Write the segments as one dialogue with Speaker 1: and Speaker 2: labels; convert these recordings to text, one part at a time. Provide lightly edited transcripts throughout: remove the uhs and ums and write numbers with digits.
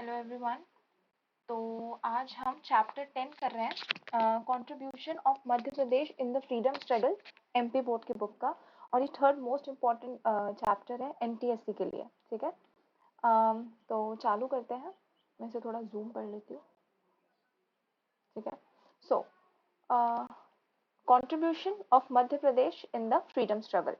Speaker 1: Hello everyone. तो आज हम चैप्टर 10 कर रहे हैं, contribution of Madhya Pradesh in the freedom struggle, MP board की बुक का। और ये थर्ड मोस्ट इम्पॉर्टेंट चैप्टर है एनटीएससी के लिए। ठीक है, तो चालू करते हैं। मैं इसे थोड़ा जूम कर लेती हूँ। ठीक है, सो contribution of Madhya Pradesh in the freedom struggle.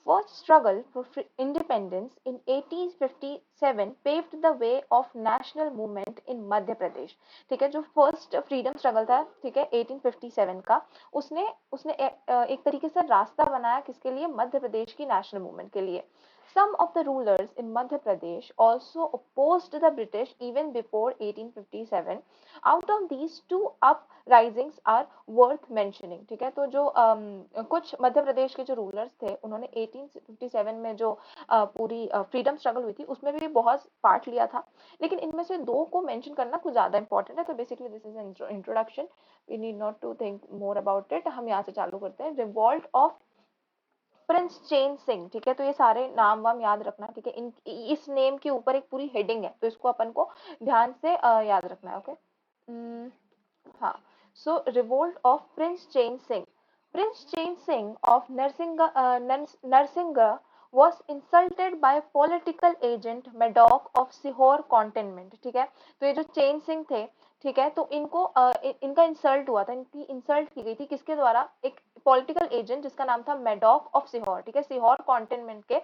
Speaker 1: First struggle for independence in 1857 paved the way of national movement in Madhya Pradesh. ठीक है, जो फर्स्ट फ्रीडम स्ट्रगल था, ठीक है, 1857 का, उसने उसने एक तरीके से रास्ता बनाया किसके लिए? मध्य प्रदेश की नेशनल मूवमेंट के लिए। Some of the rulers in Madhya Pradesh also opposed the British even before 1857. Out of these two uprisings are worth mentioning. ठीक है, तो जो कुछ मध्य प्रदेश के जो रूलर्स थे, उन्होंने 1857 में जो पूरी फ्रीडम स्ट्रगल हुई थी उसमें भी बहुत पार्ट लिया था, लेकिन इनमें से दो को मेंशन करना कुछ ज्यादा इंपॉर्टेंट है। तो basically this is an introduction, we need not to think more about it. हम यहाँ से चालू करते हैं। Revolt of prince Chain Singh. ठीक है, तो ये सारे नाम वाम याद रखना। ठीक है, इन इस नेम के ऊपर एक पूरी हेडिंग है, तो इसको अपन को ध्यान से याद रखना है। ओके, हाँ। So revolt of prince Chain Singh. Prince Chain Singh of Narsinghgarh was insulted by political agent Maddock of Sehore cantonment. ठीक है, तो ये जो चेन सिंह थे, ठीक है, तो इनको इनका इंसल्ट हुआ था, इनकी इंसल्ट की गई थी किसके द्वारा? एक पॉलिटिकल एजेंट जिसका नाम था मेडॉक ऑफ सीहोर। ठीक है, सीहोर कॉन्टेनमेंट के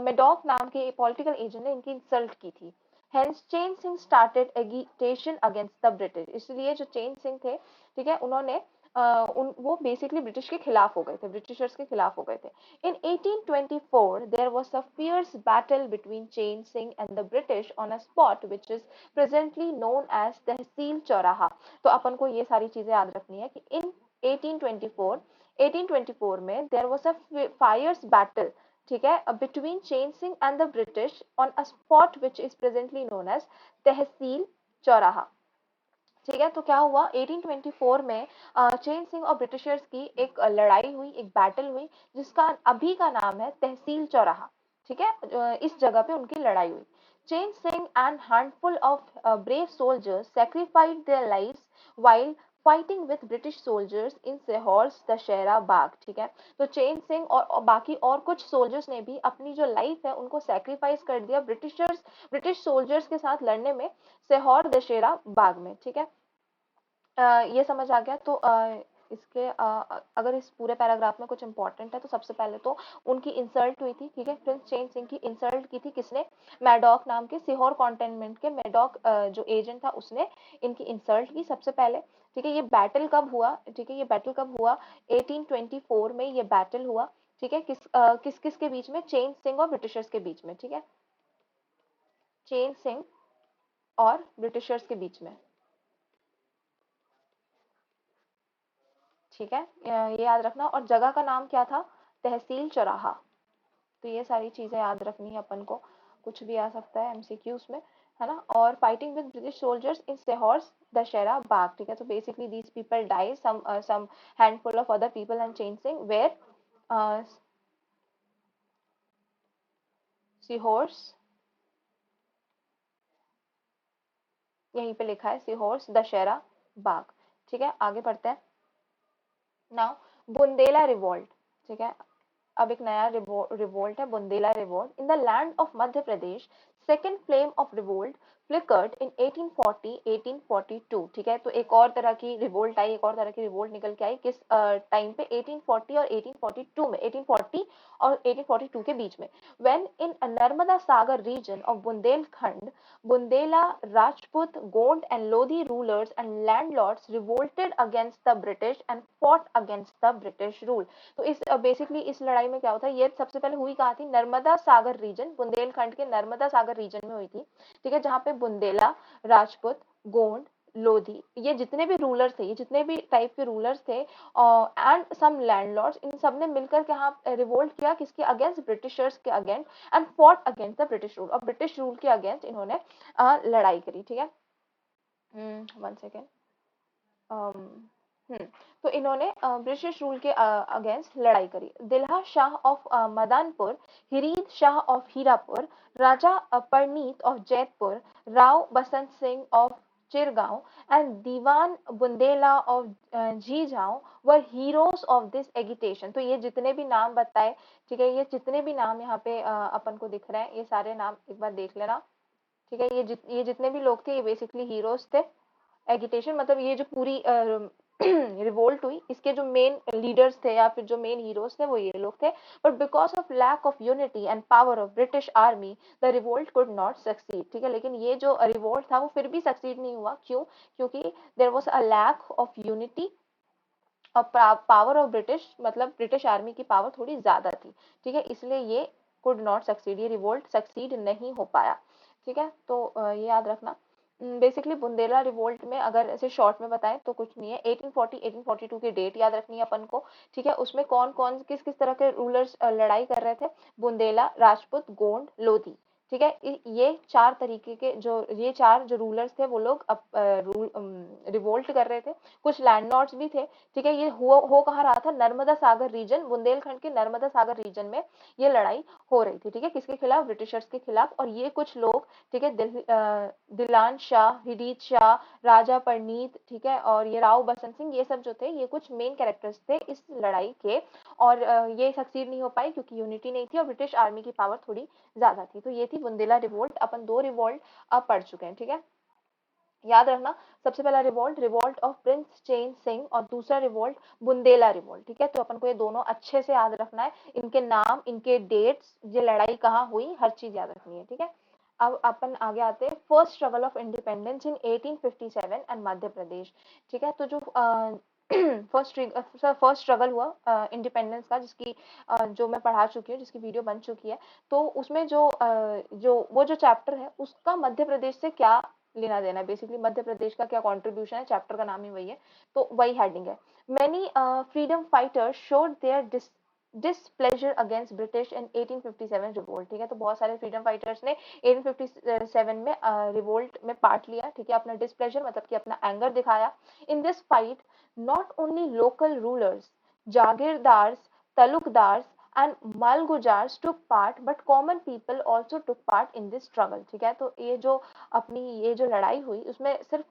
Speaker 1: मेडॉक नाम के पॉलिटिकल एजेंट ने इनकी इंसल्ट की थी। Hence, Chain Singh started agitation against the British. इसलिए जो चेन सिंह थे, ठीक है, उन्होंने वो बेसिकली ब्रिटिश के खिलाफ हो गए थे, ब्रिटिशर्स के खिलाफ हो गए थे। In 1824, there was a fierce battle between Chain Singh and the British on a spot which is presently known as तहसील चौराहा। तो अपन को ये सारी चीजें याद रखनी है कि in 1824 में there was a fierce battle, ठीक है, between Chain Singh and the British on a spot which is presently known as Tehsil Chauraha. ठीक है, तो क्या हुआ 1824 में चेन सिंह और ब्रिटिशर्स की एक लड़ाई हुई, एक बैटल हुई, जिसका अभी का नाम है तहसील चौराहा। ठीक है, इस जगह पे उनकी लड़ाई हुई। Chain Singh and handful of brave soldiers sacrificed their lives while fighting with British soldiers in Sehore's Dussehra Bagh. ठीक है, तो चेन सिंह और बाकी और कुछ सोल्जर्स ने भी अपनी जो लाइफ है उनको सैक्रिफाइस कर दिया ब्रिटिश सोल्जर्स के साथ लड़ने में, सेहोर दशहरा बाग में। ठीक है, ये समझ आ गया। तो इसके अगर इस पूरे पैराग्राफ में कुछ इंपॉर्टेंट है तो सबसे पहले तो उनकी इंसल्ट हुई थी। ठीक है, प्रिंस चेन सिंह की इंसल्ट की थी किसने? मैडॉक नाम के सीहोर कॉन्टेनमेंट के मैडॉक जो एजेंट था उसने इनकी इंसल्ट की सबसे पहले। ठीक है, ये बैटल कब हुआ? ठीक है, ये बैटल कब हुआ? 1824 में ये बैटल हुआ। ठीक है, किस किस के बीच में? चेन सिंह और ब्रिटिशर्स के बीच में। ठीक है, चेन सिंह और ब्रिटिशर्स के बीच में। ठीक है, ये याद रखना। और जगह का नाम क्या था? तहसील चौराहा। तो ये सारी चीजें याद रखनी है अपन को, कुछ भी आ सकता है एमसीक्यूज में, है ना। और fighting with British soldiers in Sehore's Dussehra Bagh. ठीक है, तो basically these people die, some handful of other people and Chain Singh where Sehore's, यहीं पे लिखा है सीहोर्स दशहरा बाग। ठीक है, आगे बढ़ते हैं। Now Bundela revolt. ठीक है, अब एक नया रिवोल्ट है, Bundela revolt. In the land of Madhya Pradesh second flame of revolt flickered in 1840-1842। ठीक है, तो एक और तरह की रिवोल्ट आई, एक और तरह की रिवोल्ट निकल के आई किस टाइम पे? 1840 और 1842 में, 1840 और 1842 के बीच में। When in Narmada Sagar region of Bundelkhand, Bundela, Rajput, Gond and Lodhi rulers and landlords revolted against the British and fought against the British rule. तो इस बेसिकली इस लड़ाई में क्या होता है? ये सबसे पहले हुई कहाँ थी? नर्मदा सागर रीजन, बुंदेलखंड के नर्मदा सागर रीजन में हुई थी। ठीक है, जहाँ पे बुंदेला, राजपूत, गोंड, लोधी, ये जितने भी रूलर्स थे, ये जितने भी टाइप के रूलर्स थे एंड सम लैंडलॉर्ड्स, इन सब ने मिलकर के यहाँ रिवोल्ट किया किसके अगेंस्ट? ब्रिटिशर्स के against and fought against the British rule. और ब्रिटिश रूल के अगेंस्ट इन्होंने लड़ाई करी। ठीक है, वन सेकेंड, हम्म, तो इन्होंने ब्रिटिश रूल के अगेंस्ट लड़ाई करी। Dilha Shah of Madanpur, Hirde Shah of Hirapur, Raja Parnit of Jaitpur, Rao Basant Singh of Chirgaon and Diwan Bundela of Jhijhaon were heroes of this agitation. तो ये जितने भी नाम बताए, ठीक है, ये जितने भी नाम यहाँ पे अपन को दिख रहे हैं, ये सारे नाम एक बार देख लेना। ठीक है, ये जितने भी लोग थे ये बेसिकली हीरोज थे। एगिटेशन मतलब ये जो पूरी रिवोल्ट हुई, इसके जो मेन लीडर्स थे या फिर जो मेन हीरोज थे वो ये लोग थे। But because of lack of unity and power of British army the revolt could not succeed. ठीक है, लेकिन ये जो रिवोल्ट था वो फिर भी सक्सीड नहीं हुआ। क्यों? क्योंकि there was a lack of unity और पावर ऑफ ब्रिटिश, मतलब ब्रिटिश आर्मी की पावर थोड़ी ज्यादा थी। ठीक है, इसलिए ये कुड नॉट सक्सीड, ये रिवोल्ट सक्सीड नहीं हो पाया। ठीक है, तो ये याद रखना। बेसिकली बुंदेला रिवोल्ट में अगर ऐसे शॉर्ट में बताएं तो कुछ नहीं है। 1840 1842 की डेट याद रखनी है अपन को। ठीक है, उसमें कौन कौन किस किस तरह के रूलर्स लड़ाई कर रहे थे? बुंदेला, राजपूत, गोंड, लोधी। ठीक है, ये चार तरीके के जो ये चार जो रूलर्स थे वो लोग रिवोल्ट कर रहे थे। कुछ लैंडलॉर्ड्स भी थे। ठीक है, ये हो कहाँ रहा था? नर्मदा सागर रीजन, बुंदेलखंड के नर्मदा सागर रीजन में ये लड़ाई हो रही थी। ठीक है, किसके खिलाफ? ब्रिटिशर्स के खिलाफ। और ये कुछ लोग, ठीक है, दिलान शाह, हिरीत शाह, राजा परनीत, ठीक है, और ये राव बसंत सिंह, ये सब जो थे ये कुछ मेन कैरेक्टर्स थे इस लड़ाई के। और ये सक्सीड नहीं हो पाई क्योंकि यूनिटी नहीं थी और ब्रिटिश आर्मी की पावर थोड़ी ज्यादा थी। तो ये थी बुंदेला रिवोल्ट। अपन दो रिवोल्ट अब पढ़ चुके हैं। ठीक है, याद रखना। सबसे पहला रिवोल्ट, रिवोल्ट ऑफ प्रिंस चैन सिंह, और दूसरा रिवोल्ट बुंदेला रिवोल्ट। ठीक है, तो अपन को ये दोनों अच्छे से याद रखना है। इनके नाम, इनके डेट्स, ये लड़ाई कहाँ हुई, हर चीज याद रखनी है। ठीक है, अब अपन आगे आते हैं। First struggle of independence in 1857 and Madhya Pradesh. ठीक है, तो जो फर्स्ट स्ट्रगल हुआ इंडिपेंडेंस का, जिसकी जो मैं पढ़ा चुकी हूँ, जिसकी वीडियो बन चुकी है, तो उसमें जो चैप्टर है उसका मध्य प्रदेश से क्या लेना देना है। बेसिकली मध्य प्रदेश का क्या कंट्रीब्यूशन है, चैप्टर का नाम ही वही है, तो वही हेडिंग है। Many freedom fighters showed their displeasure against British in 1857 revolt. ठीक है, तो बहुत सारे फ्रीडम फाइटर्स ने 1857 में रिवोल्ट में पार्ट लिया। ठीक है, अपना डिसप्लेजर मतलब कि अपना एंगर दिखाया। In this fight not only local rulers, jagirdars, talukdars and Malgujars took part, but common people also took part in this struggle। ठीक है, तो ये जो लड़ाई हुई उसमें सिर्फ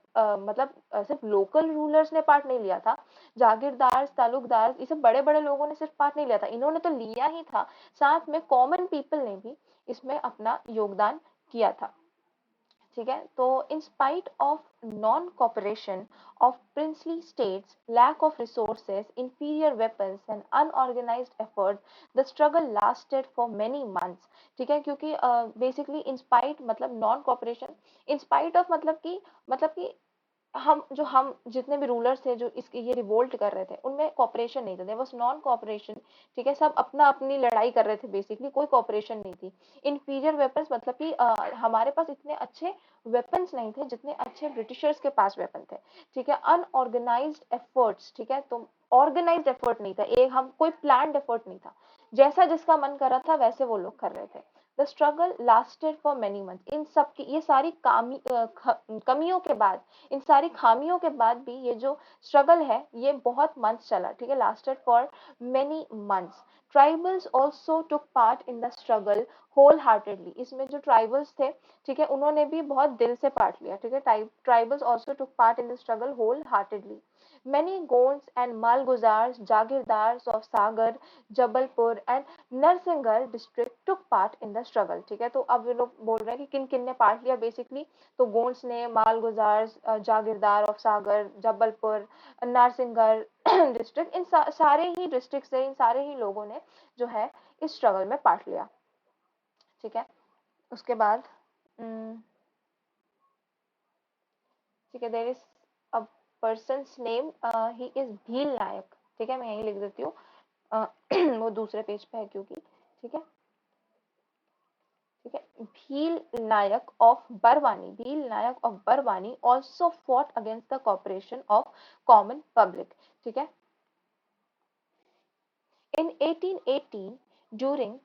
Speaker 1: सिर्फ लोकल रूलर्स ने पार्ट नहीं लिया था। जागीरदार, तालुकदार, ये सब बड़े बड़े लोगों ने सिर्फ पार्ट नहीं लिया था, इन्होंने तो लिया ही था, साथ में कॉमन पीपल ने भी इसमें अपना योगदान किया था। ठीक है, तो in spite of non cooperation of princely states, lack of resources, inferior weapons and unorganised effort, the struggle lasted for many months. ठीक है, क्योंकि बेसिकली इन स्पाइट मतलब non cooperation, in spite of मतलब कि हम जितने भी रूलर्स थे जो इसके ये रिवोल्ट कर रहे थे उनमें कॉपरेशन नहीं था, देयर वाज नॉन कॉपरेशन। ठीक है, सब अपना अपनी लड़ाई कर रहे थे, बेसिकली कोई कॉपरेशन नहीं थी। इनफीरियर वेपन्स मतलब कि हमारे पास इतने अच्छे वेपन्स नहीं थे जितने अच्छे ब्रिटिशर्स के पास वेपन थे। ठीक है, अनऑर्गेनाइज्ड एफर्ट्स। ठीक है, तो ऑर्गेनाइज्ड एफर्ट नहीं था, एक हम कोई प्लान्ड एफर्ट नहीं था, जैसा जिसका मन कर रहा था वैसे वो लोग कर रहे थे। The struggle lasted for many months. इन सब की ये सारी कमियों के बाद, इन सारी खामियों के बाद भी ये जो स्ट्रगल है ये बहुत मंथ्स चला। ठीक है, lasted for many months. Tribals also took part in the struggle wholeheartedly. इसमें जो ट्राइबल्स थे, ठीक है, उन्होंने भी बहुत दिल से पार्ट लिया। ठीक है, tribals also took part in the struggle wholeheartedly. Many Gonds and Malguzars, Jagirdars of Sagar, Jabalpur and Narsingarh district took part in the struggle। ठीक है, तो अब ये लोग बोल रहे हैं कि किन किन ने पार्ट लिया बेसिकली। तो गोंड्स ने, मालगुजार, जागीरदार ऑफ सागर, जबलपुर, नारसिंगर डिस्ट्रिक्ट, इन सारे ही डिस्ट्रिक्ट से इन सारे ही लोगों ने जो है इस स्ट्रगल में पार्ट लिया। ठीक है, उसके बाद ठीक है, there is a person's name, he is Bhil Nayak. ठीक है, मैं यही लिख देती हूँ, वो दूसरे पेज पे है क्योंकि। ठीक है, ठीक है, Bhil Nayak of Barwani, Bhil Nayak of Barwani also fought against the corporation of common public. ठीक है, in 1818 during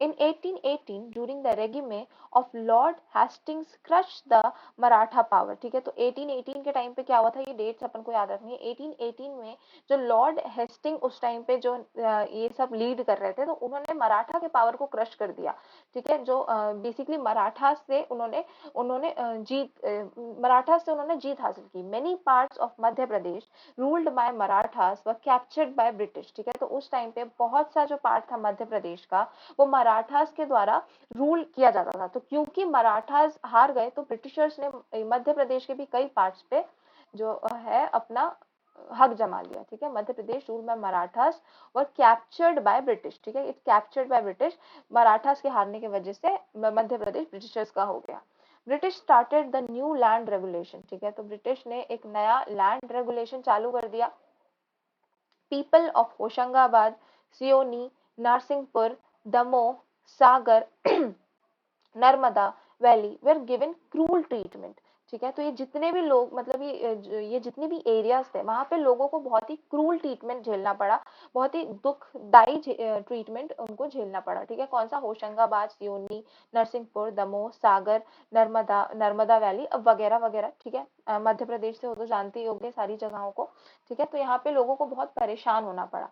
Speaker 1: In 1818, during the regime of Lord Hastings crushed the Maratha power. ठीक है, तो 1818 के टाइम पे क्या हुआ था, ये डेट्स अपन को याद रखनी है। 1818 में जो लॉर्ड हेस्टिंग उस टाइम पे जो ये सब लीड कर रहे थे, तो उन्होंने मराठा के पावर को क्रश कर दिया। ठीक है, जो बेसिकली मराठा से उन्होंने उन्होंने मराठा से उन्होंने जीत हासिल की। Many parts of Madhya Pradesh ruled by Marathas व कैप्चर्ड बाय ब्रिटिश। ठीक है, तो उस टाइम पे बहुत सा जो पार्ट था मध्य प्रदेश का, वो मराठास के द्वारा रूल किया जाता था। तो क्योंकि मराठास हार गए, तो ब्रिटिशर्स ने मध्य प्रदेश के भी कई पार्ट्स पे जो है अपना हक जमा लिया। ठीक है, Madhya Pradesh rule by Marathas were captured by British. ठीक है, it captured by British, Marathas के हारने की वजह से मध्य प्रदेश ब्रिटिशर्स का हो गया। British started the new land regulation. ठीक है, तो ब्रिटिश ने एक नया लैंड रेगुलेशन चालू कर दिया। People of Hoshangabad, Seoni, Narsinghpur, Damoh, Sagar, Narmada valley were given cruel treatment. ठीक है, तो ये जितने भी लोग, मतलब ये जितने भी एरियाज थे, वहां पे लोगों को बहुत ही क्रूल ट्रीटमेंट झेलना पड़ा, बहुत ही दुखदाई ट्रीटमेंट उनको झेलना पड़ा। ठीक है, कौन सा, होशंगाबाद, सियोनी, नरसिंहपुर, दमोह, सागर, नर्मदा नर्मदा वैली वगैरह वगैरह। ठीक है, मध्य प्रदेश से हो तो जानते ही होंगे सारी जगहों को। ठीक है, तो यहाँ पे लोगों को बहुत परेशान होना पड़ा।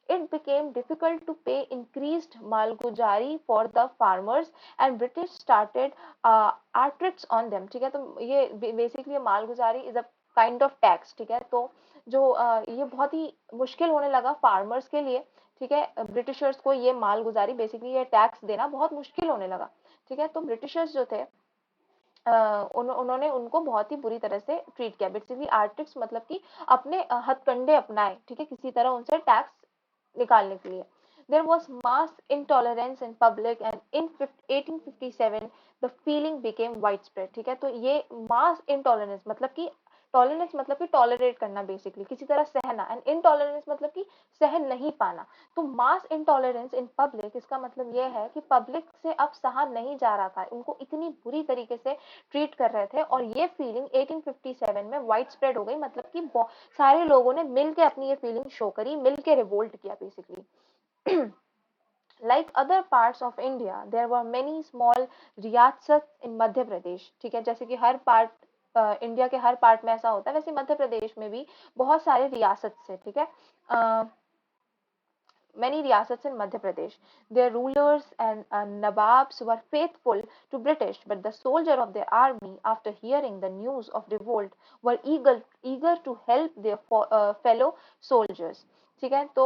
Speaker 1: It became difficult to pay increased malguzari for the farmers and British started arrests on them। ठीक है, तो ये बेसिकली मालगुजारी is a kind of tax. ठीक है, तो जो ये बहुत ही मुश्किल होने लगा फार्मर्स के लिए। ठीक है, ब्रिटिशर्स को ये मालगुजारी, बेसिकली ये टैक्स देना बहुत मुश्किल होने लगा। ठीक है, तो ब्रिटिशर्स जो थे उन्होंने उनको बहुत ही बुरी तरह से ट्रीट किया। बेसिकली आर्टिक्स मतलब कि अपने हथकंडे अपनाए। ठीक है, किसी तरह उनसे टैक्स निकालने के लिए। There was mass intolerance in public and in 1857 the feeling became widespread। ठीक है, तो ये mass intolerance मतलब कि टॉलरेंस मतलब कि टॉलरेट करना, बेसिकली किसी तरह सहना, एंड इनटॉलरेंस मतलब कि सहन नहीं पाना। तो मास इंटॉलरेंस इन पब्लिक, इसका मतलब ये है कि पब्लिक से अब सहा नहीं जा रहा था, उनको इतनी बुरी तरीके से ट्रीट कर रहे थे। और ये फीलिंग 1857 में वाइड स्प्रेड हो गई, मतलब कि सारे लोगों ने मिलकर अपनी ये फीलिंग शो करी, मिलकर रिवोल्ट किया basically. Like other parts of India, there were many small रियासत in मध्य प्रदेश। ठीक है, जैसे कि हर पार्ट इंडिया के हर पार्ट में ऐसा होता है, वैसे मध्य प्रदेश में भी बहुत सारे रियासत से। ठीक है, many riyasats in Madhya Pradesh. Their rulers and Nawabs were faithful to British, but the soldiers of their army, after hearing the news of revolt, were eager to help their fellow soldiers। ठीक है, तो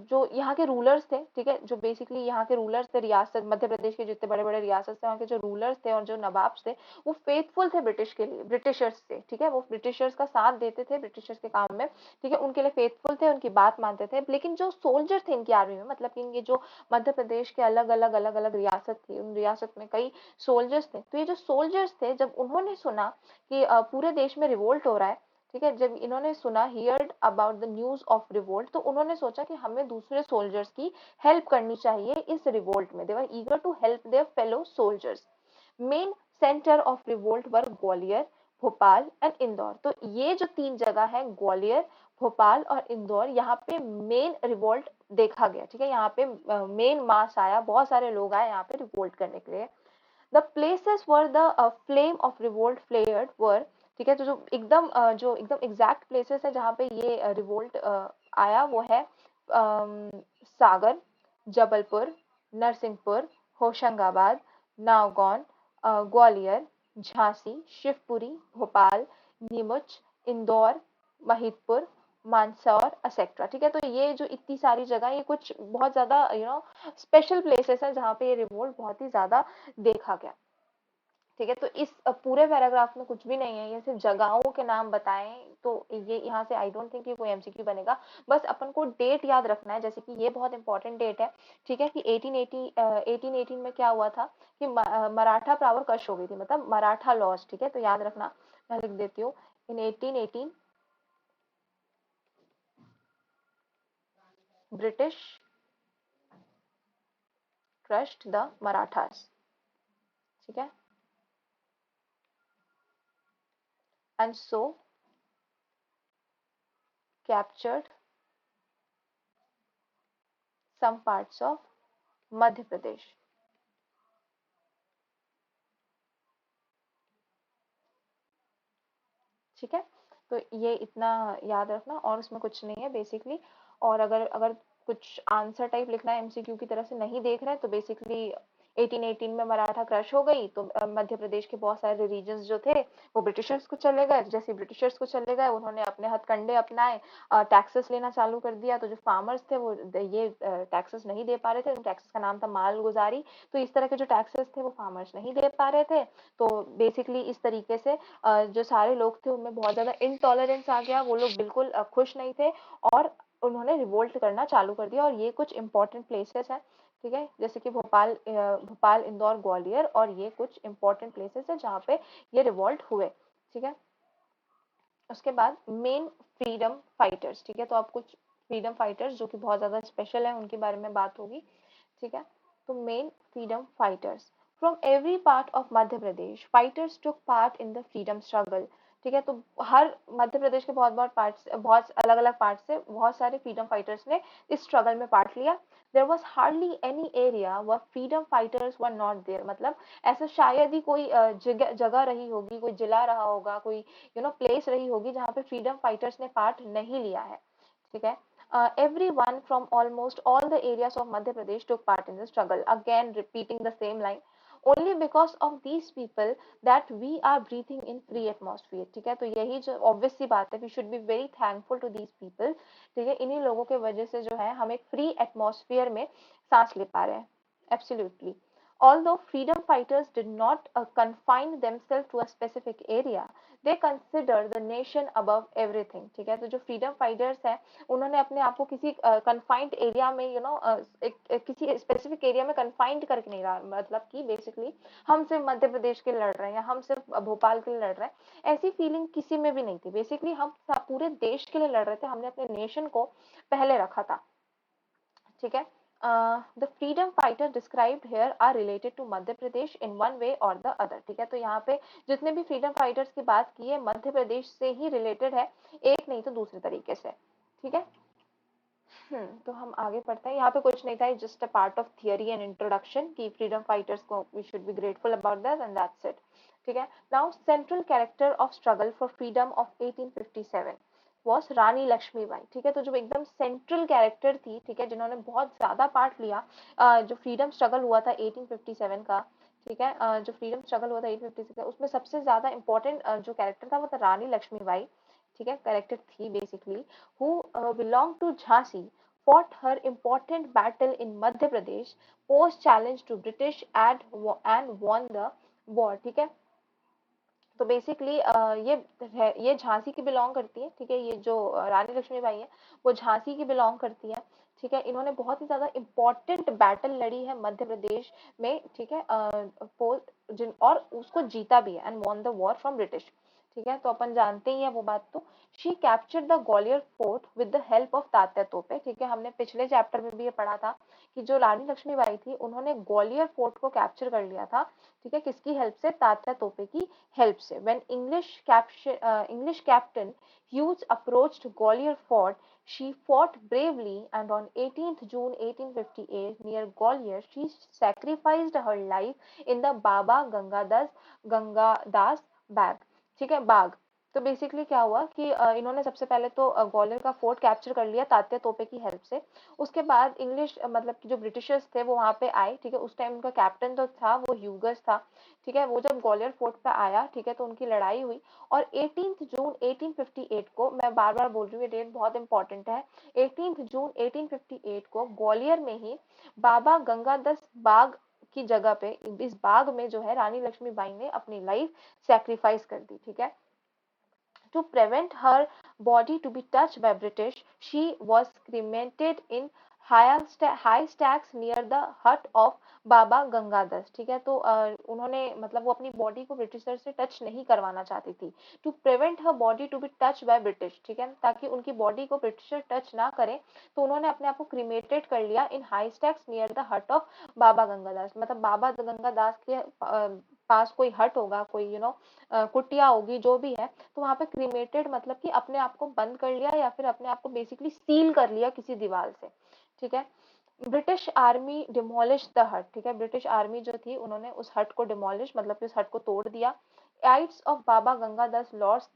Speaker 1: जो यहाँ के rulers थे, ठीक है, जो बेसिकली यहाँ के रूलर्स थे, रियासत मध्य प्रदेश के जितने बड़े बड़े रियासत थे, वहाँ के जो रूलर्स थे और जो नवाब्स थे, वो फेथफुल थे ब्रिटिश के लिए, ब्रिटिशर्स से। ठीक है, वो ब्रिटिशर्स का साथ देते थे, ब्रिटिशर्स के काम में। ठीक है, उनके लिए फेथफुल थे, उनकी बात मानते थे। लेकिन जो सोल्जर थे इनकी आर्मी में, मतलब कि ये जो मध्य प्रदेश के अलग अलग रियासत थी, उन रियासत में कई सोल्जर्स थे। तो ये जो सोल्जर्स थे, जब उन्होंने सुना कि पूरे देश में रिवोल्ट हो रहा है, ठीक है, जब इन्होंने सुना, heard about the news of revolt, तो उन्होंने सोचा कि हमें दूसरे सोल्जर्स की हेल्प करनी चाहिए इस रिवोल्ट में। They were eager to help their fellow soldiers. Main centre of revolt were Gwalior, Bhopal and Indore. तो ये जो तीन जगह है, ग्वालियर, भोपाल और इंदौर, यहाँ पे मेन रिवोल्ट देखा गया। ठीक है, यहाँ पे मेन मास आया, बहुत सारे लोग आए यहाँ पे रिवोल्ट करने के लिए। The places were the flame of revolt flared were. ठीक है, तो जो एकदम एग्जैक्ट प्लेसेस है जहाँ पे ये रिवोल्ट आया, वो है सागर, जबलपुर, नरसिंहपुर, होशंगाबाद, नागौन, ग्वालियर, झांसी, शिवपुरी, भोपाल, नीमुच, इंदौर, महिदपुर, मानसौर एक्सेट्रा। ठीक है, तो ये जो इतनी सारी जगह, ये कुछ बहुत ज्यादा स्पेशल प्लेसेस हैं जहाँ पे ये रिवोल्ट बहुत ही ज्यादा देखा गया। ठीक है, तो इस पूरे पैराग्राफ में कुछ भी नहीं है, ये सिर्फ जगहों के नाम बताएं। तो ये यहाँ से आई डोंट थिंक ये कोई एमसीक्यू बनेगा। बस अपन को डेट याद रखना है, जैसे कि ये बहुत इंपॉर्टेंट डेट है। ठीक है, कि 1818 में क्या हुआ था कि मराठा पावर क्रश हो गई थी, मतलब मराठा लॉस। ठीक है, तो याद रखना, मैं लिख देती हूँ। इन 1818 ब्रिटिश crushed द मराठास। ठीक है, and so captured some parts of मध्य प्रदेश। ठीक है, तो ये इतना याद रखना, और उसमें कुछ नहीं है बेसिकली। और अगर अगर कुछ आंसर टाइप लिखना है एमसीक्यू की तरह से नहीं देख रहे हैं, तो बेसिकली 1818 में मराठा क्रश हो गई, तो मध्य प्रदेश के बहुत सारे रीजन्स जो थे वो ब्रिटिशर्स को चले गए। जैसे ब्रिटिशर्स को चले गए, उन्होंने अपने हथकंडे अपनाए, टैक्सेस लेना चालू कर दिया। तो जो फार्मर्स थे वो ये टैक्सेस नहीं दे पा रहे थे, टैक्सेस का नाम था मालगुजारी। तो इस तरह के जो टैक्सेस थे वो फार्मर्स नहीं दे पा रहे थे। तो बेसिकली इस तरीके से जो सारे लोग थे उनमें बहुत ज्यादा इनटॉलरेंस आ गया, वो लोग बिल्कुल खुश नहीं थे, और उन्होंने रिवोल्ट करना चालू कर दिया। और ये कुछ इंपॉर्टेंट प्लेसेस हैं, ठीक है, जैसे कि भोपाल, इंदौर, ग्वालियर, और ये कुछ इंपॉर्टेंट प्लेसेस है जहाँ पे ये रिवोल्ट हुए। ठीक है, उसके बाद मेन फ्रीडम फाइटर्स, ठीक है, तो आप कुछ फ्रीडम फाइटर्स जो कि बहुत ज्यादा स्पेशल है उनके बारे में बात होगी। ठीक है, तो main freedom fighters from every part of Madhya Pradesh, fighters took part in the freedom struggle. ठीक है, तो हर मध्य प्रदेश के बहुत अलग अलग पार्ट से बहुत सारे फ्रीडम फाइटर्स ने इस स्ट्रगल में पार्ट लिया। There was hardly any area where freedom fighters were not there, मतलब ऐसा शायद ही कोई जगह जगह रही होगी, कोई जिला रहा होगा, कोई प्लेस रही होगी जहाँ पे फ्रीडम फाइटर्स ने पार्ट नहीं लिया है। ठीक है, everyone from almost all the areas of Madhya Pradesh took part in the struggle. Again, repeating the same line. Only because of these people that we are breathing in free atmosphere. ठीक है, तो यही जो obvious सी बात है, we should be very thankful to these people. ठीक है, इन्हीं लोगों के वजह से जो है हम एक free atmosphere में सांस ले पा रहे हैं। Absolutely. Although freedom fighters did not confine themselves to a specific area, they consider the nation above everything. ठीक है, तो जो freedom fighters हैं उन्होंने अपने आप को किसी कन्फाइंड एरिया में किसी स्पेसिफिक एरिया में कन्फाइंड करके नहीं रहा, मतलब कि बेसिकली हम सिर्फ मध्य प्रदेश के लिए लड़ रहे हैं या हम सिर्फ भोपाल के लिए लड़ रहे हैं, ऐसी फीलिंग किसी में भी नहीं थी। बेसिकली हम पूरे देश के लिए लड़ रहे थे, हमने अपने नेशन को पहले रखा था। ठीक है, the freedom fighter described here are related to Madhya Pradesh in one way or the other. ठीक है, तो यहाँ पे जितने भी फ्रीडम फाइटर्स की बात की है मध्य प्रदेश से ही रिलेटेड है, एक नहीं तो दूसरे तरीके से। ठीक है, तो हम आगे पढ़ते हैं। यहाँ पे कुछ नहीं था, just a part of theory and introduction कि फ्रीडम फाइटर्स को we should be grateful about that and that's it. ठीक है, now central character of struggle for freedom of 1857 was Rani Laxmibai. ठीक है, तो जो एकदम सेंट्रल कैरेक्टर थी, ठीक है, जिन्होंने बहुत ज्यादा पार्ट लिया जो फ्रीडम स्ट्रगल हुआ था 1857 का। ठीक है, जो फ्रीडम स्ट्रगल हुआ था 1856 उसमें सबसे ज्यादा इंपॉर्टेंट जो कैरेक्टर था वो था रानी लक्ष्मीबाई। ठीक है, कैरेक्टर थी basically, who belonged to Jhansi, fought her important battle in Madhya Pradesh, posed challenge to British and won the war। ठीक है, तो बेसिकली ये झांसी की बिलोंग करती है। ठीक है, ये जो रानी लक्ष्मीबाई है वो झांसी की बिलोंग करती है। ठीक है, इन्होंने बहुत ही ज्यादा इम्पोर्टेंट बैटल लड़ी है मध्य प्रदेश में। ठीक है, और उसको जीता भी है and won the war from British. ठीक है, तो अपन जानते ही है वो बात तो। She capture the Gwalior fort with the help of Tatya Tope. ठीक है, हमने पिछले चैप्टर में भी ये पढ़ा था कि जो रानी लक्ष्मीबाई थी उन्होंने ग्वालियर फोर्ट को कैप्चर कर लिया था। ठीक है, किसकी हेल्प से? तात्या तोपे की हेल्प से। When English captain Hughes approached Gwalior fort, she fought bravely, and on 18th June 1858 near Gwalior she sacrificed her life in the Baba Gangadas bag। ठीक है, बाग। तो बेसिकली क्या हुआ कि इन्होंने सबसे पहले तो ग्वालियर का फोर्ट कैप्चर कर लिया तात्या तोपे की हेल्प से। उसके बाद इंग्लिश मतलब कि जो ब्रिटिशर्स थे वो वहां पे आए। ठीक है, उस टाइम उनका कैप्टन तो था वो ह्यूगस था। ठीक है, वो जब ग्वालियर फोर्ट पे आया, ठीक है, तो उनकी लड़ाई हुई। और 18 जून 1858 को, मैं बार बार बोल रही हूँ ये डेट बहुत इंपॉर्टेंट है, 18 जून 1858 को ग्वालियर में ही बाबा गंगादस बाग की जगह पे, इस बाग में जो है रानी लक्ष्मीबाई ने अपनी लाइफ सेक्रीफाइस कर दी। ठीक है, to prevent her body to be touched by British, she was cremated in high stacks near the hut of बाबा गंगादास। ठीक है, तो उन्होंने मतलब वो अपनी बॉडी को ब्रिटिशर से टच नहीं करवाना चाहती थी। To prevent her body to be touch by British. ठीक है, ताकि उनकी बॉडी को ब्रिटिशर टच ना करे, तो उन्होंने अपने आप को क्रीमेटेड कर लिया इन हाई स्टैक्स नियर द हट ऑफ बाबा गंगादास। मतलब बाबा गंगादास के पास कोई हट होगा, कोई कुटिया होगी, जो भी है, तो वहां पे क्रीमेटेड मतलब कि अपने आप को बंद कर लिया या फिर अपने आप को बेसिकली सील कर लिया किसी दीवार से। ठीक है, ब्रिटिश आर्मी डिमोलिश द हट। ठीक है, ब्रिटिश आर्मी जो थी उन्होंने उस हट को डिमोलिश मतलब कि उस हट को तोड़ दिया Aides of Baba Ganga thus lost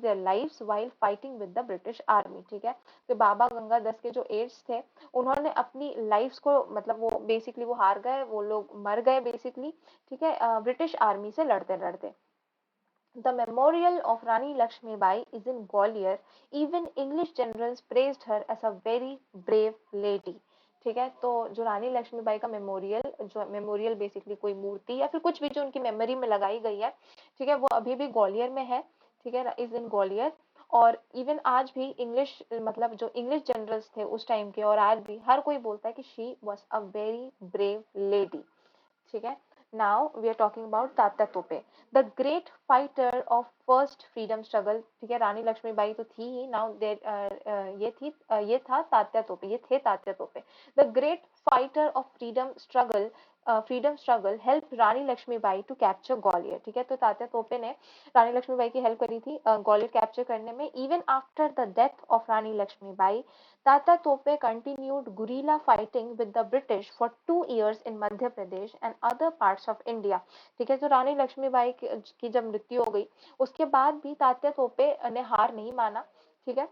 Speaker 1: their lives while fighting with the British Army. ठीक है, तो बाबा गंगा दस के जो एड्स थे, उन्होंने अपनी लाइफ्स को मतलब वो बेसिकली वो हार गए, वो लोग मर गए बेसिकली, ठीक है, ब्रिटिश आर्मी से लड़ते लड़ते. The memorial of Rani Lakshmibai is in Gwalior. Even English generals praised her as a very brave lady. ठीक है, तो जो रानी लक्ष्मीबाई का मेमोरियल बेसिकली कोई मूर्ति या फिर कुछ भी जो उनकी मेमोरी में लगाई गई है, ठीक है, वो अभी भी ग्वालियर में है. ठीक है, इज इन ग्वालियर. और इवन आज भी इंग्लिश मतलब जो इंग्लिश जनरल्स थे उस टाइम के, और आज भी हर कोई बोलता है कि she was a very brave lady. ठीक है. Now we are talking about Tatya Tope, the great fighter of first freedom struggle. ठीक है, रानी लक्ष्मीबाई तो थी ही. नाउ ये था तात्या तोपे, ये थे Tatya Tope. The great fighter of freedom struggle help Rani Lakshmibai to capture Gwalior. ठीक है, तो तात्या तोपे ने रानी लक्ष्मीबाई की हेल्प करी थी ग्वालियर कैप्चर करने में. Even after the death of Rani Lakshmibai, Tata Tope continued guerrilla fighting with the British for 2 years in Madhya Pradesh and other parts of India. ठीक है, तो रानी लक्ष्मीबाई की जब मृत्यु हो गई, उसके बाद भी तात्या तोपे ने हार नहीं माना. ठीक है,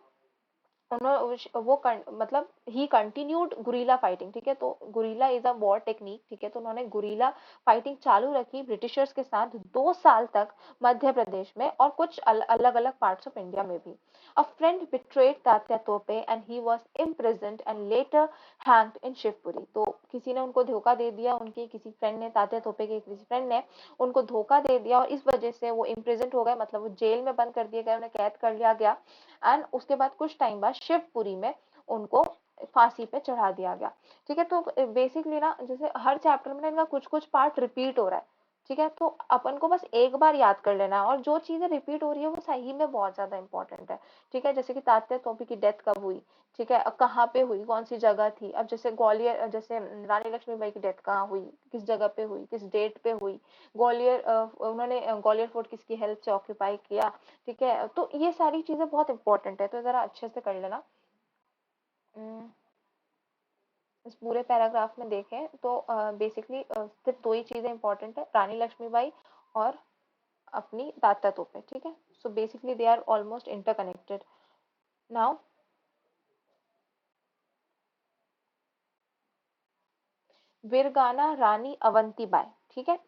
Speaker 1: मतलब ही कंटिन्यूड गुरीला फाइटिंग. ठीक है, तो गुरीला इज अ वॉर टेक्निक. ठीक है, तो उन्होंने गुरीला फाइटिंग चालू रखी ब्रिटिशर्स के साथ 2 साल तक मध्य प्रदेश में और कुछ अलग अलग पार्ट्स ऑफ इंडिया में भी. अ friend betrayed Tatya Tope and he was imprisoned and later hanged in Shivpuri. तो किसी ने उनको धोखा दे दिया, उनके किसी फ्रेंड ने, तात्या तोपे के किसी फ्रेंड ने उनको धोखा दे दिया और इस वजह से वो इम्प्रिजेंट हो गए, मतलब वो जेल में बंद कर दिए गए, उन्हें कैद कर लिया गया. एंड उसके बाद कुछ टाइम बाद शिवपुरी में उनको फांसी पे चढ़ा दिया गया. ठीक है, तो बेसिकली ना जैसे हर चैप्टर में ना इनका कुछ कुछ पार्ट रिपीट हो रहा है. ठीक है, तो अपन को बस एक बार याद कर लेना है, और जो चीजें रिपीट हो रही है वो सही में बहुत ज्यादा इंपॉर्टेंट है. ठीक है, जैसे कि तात्या तोपे की डेथ कब हुई, ठीक है, कहाँ पे हुई, कौन सी जगह थी. अब जैसे ग्वालियर, जैसे रानी लक्ष्मीबाई की डेथ कहाँ हुई, किस जगह पे हुई, किस डेट पे हुई, ग्वालियर उन्होंने ग्वालियर फोर्ट किसकी हेल्प से ऑक्यूपाई किया. ठीक है, तो ये सारी चीजें बहुत इंपॉर्टेंट है, तो जरा अच्छे से कर लेना. हम्म, इस पूरे पैराग्राफ में देखें तो बेसिकली सिर्फ दो ही चीजें इंपॉर्टेंट है, रानी लक्ष्मीबाई और अपनी तात्या तोपे. ठीक है, so basically they are almost interconnected. Now Veerangana Rani Avantibai. ठीक है,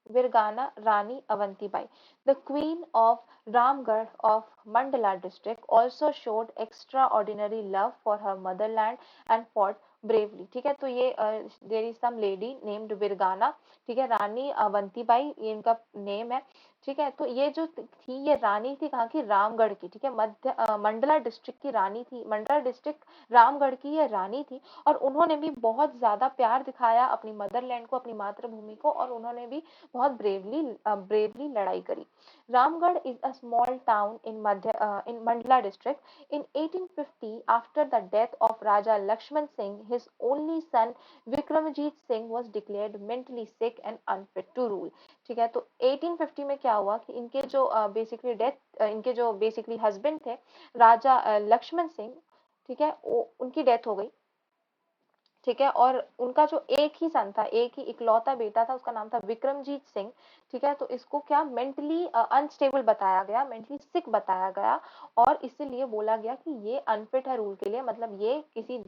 Speaker 1: Virgana Rani Avantibai, the queen of Ramgarh of Mandala district, also showed extraordinary love for her motherland and fought bravely. ठीक है, तो ये there is some lady named Virgana. ठीक है, रानी अवंतीबाई ये इनका नेम है. ठीक है, तो ये जो थी ये रानी थी कहाँ की, रामगढ़ की. ठीक है, मंडला डिस्ट्रिक्ट की रानी थी, मंडला डिस्ट्रिक्ट रामगढ़ की ये रानी थी. और उन्होंने भी बहुत ज्यादा प्यार दिखाया अपनी मदरलैंड को, अपनी मातृभूमि को, और उन्होंने भी बहुत ब्रेवली लड़ाई करी. Ramgarh is a small town in Mandla district. In 1850, after the death of Raja Laxman Singh, his only son Vikramjit Singh was declared mentally sick and unfit to rule. ठीक है, तो 1850 में क्या हुआ कि इनके जो बेसिकली इनके जो बेसिकली हस्बैंड थे राजा लक्ष्मण सिंह, ठीक है, उनकी डेथ हो गई. ठीक है, और उनका जो एक ही सन था, एक ही इकलौता बेटा था, उसका नाम था विक्रमजीत सिंह. ठीक है, तो इसको क्या मेंटली अनस्टेबल बताया गया, मेंटली सिक बताया गया, और इसीलिए बोला गया कि ये अनफिट है रूल के लिए, मतलब ये किसी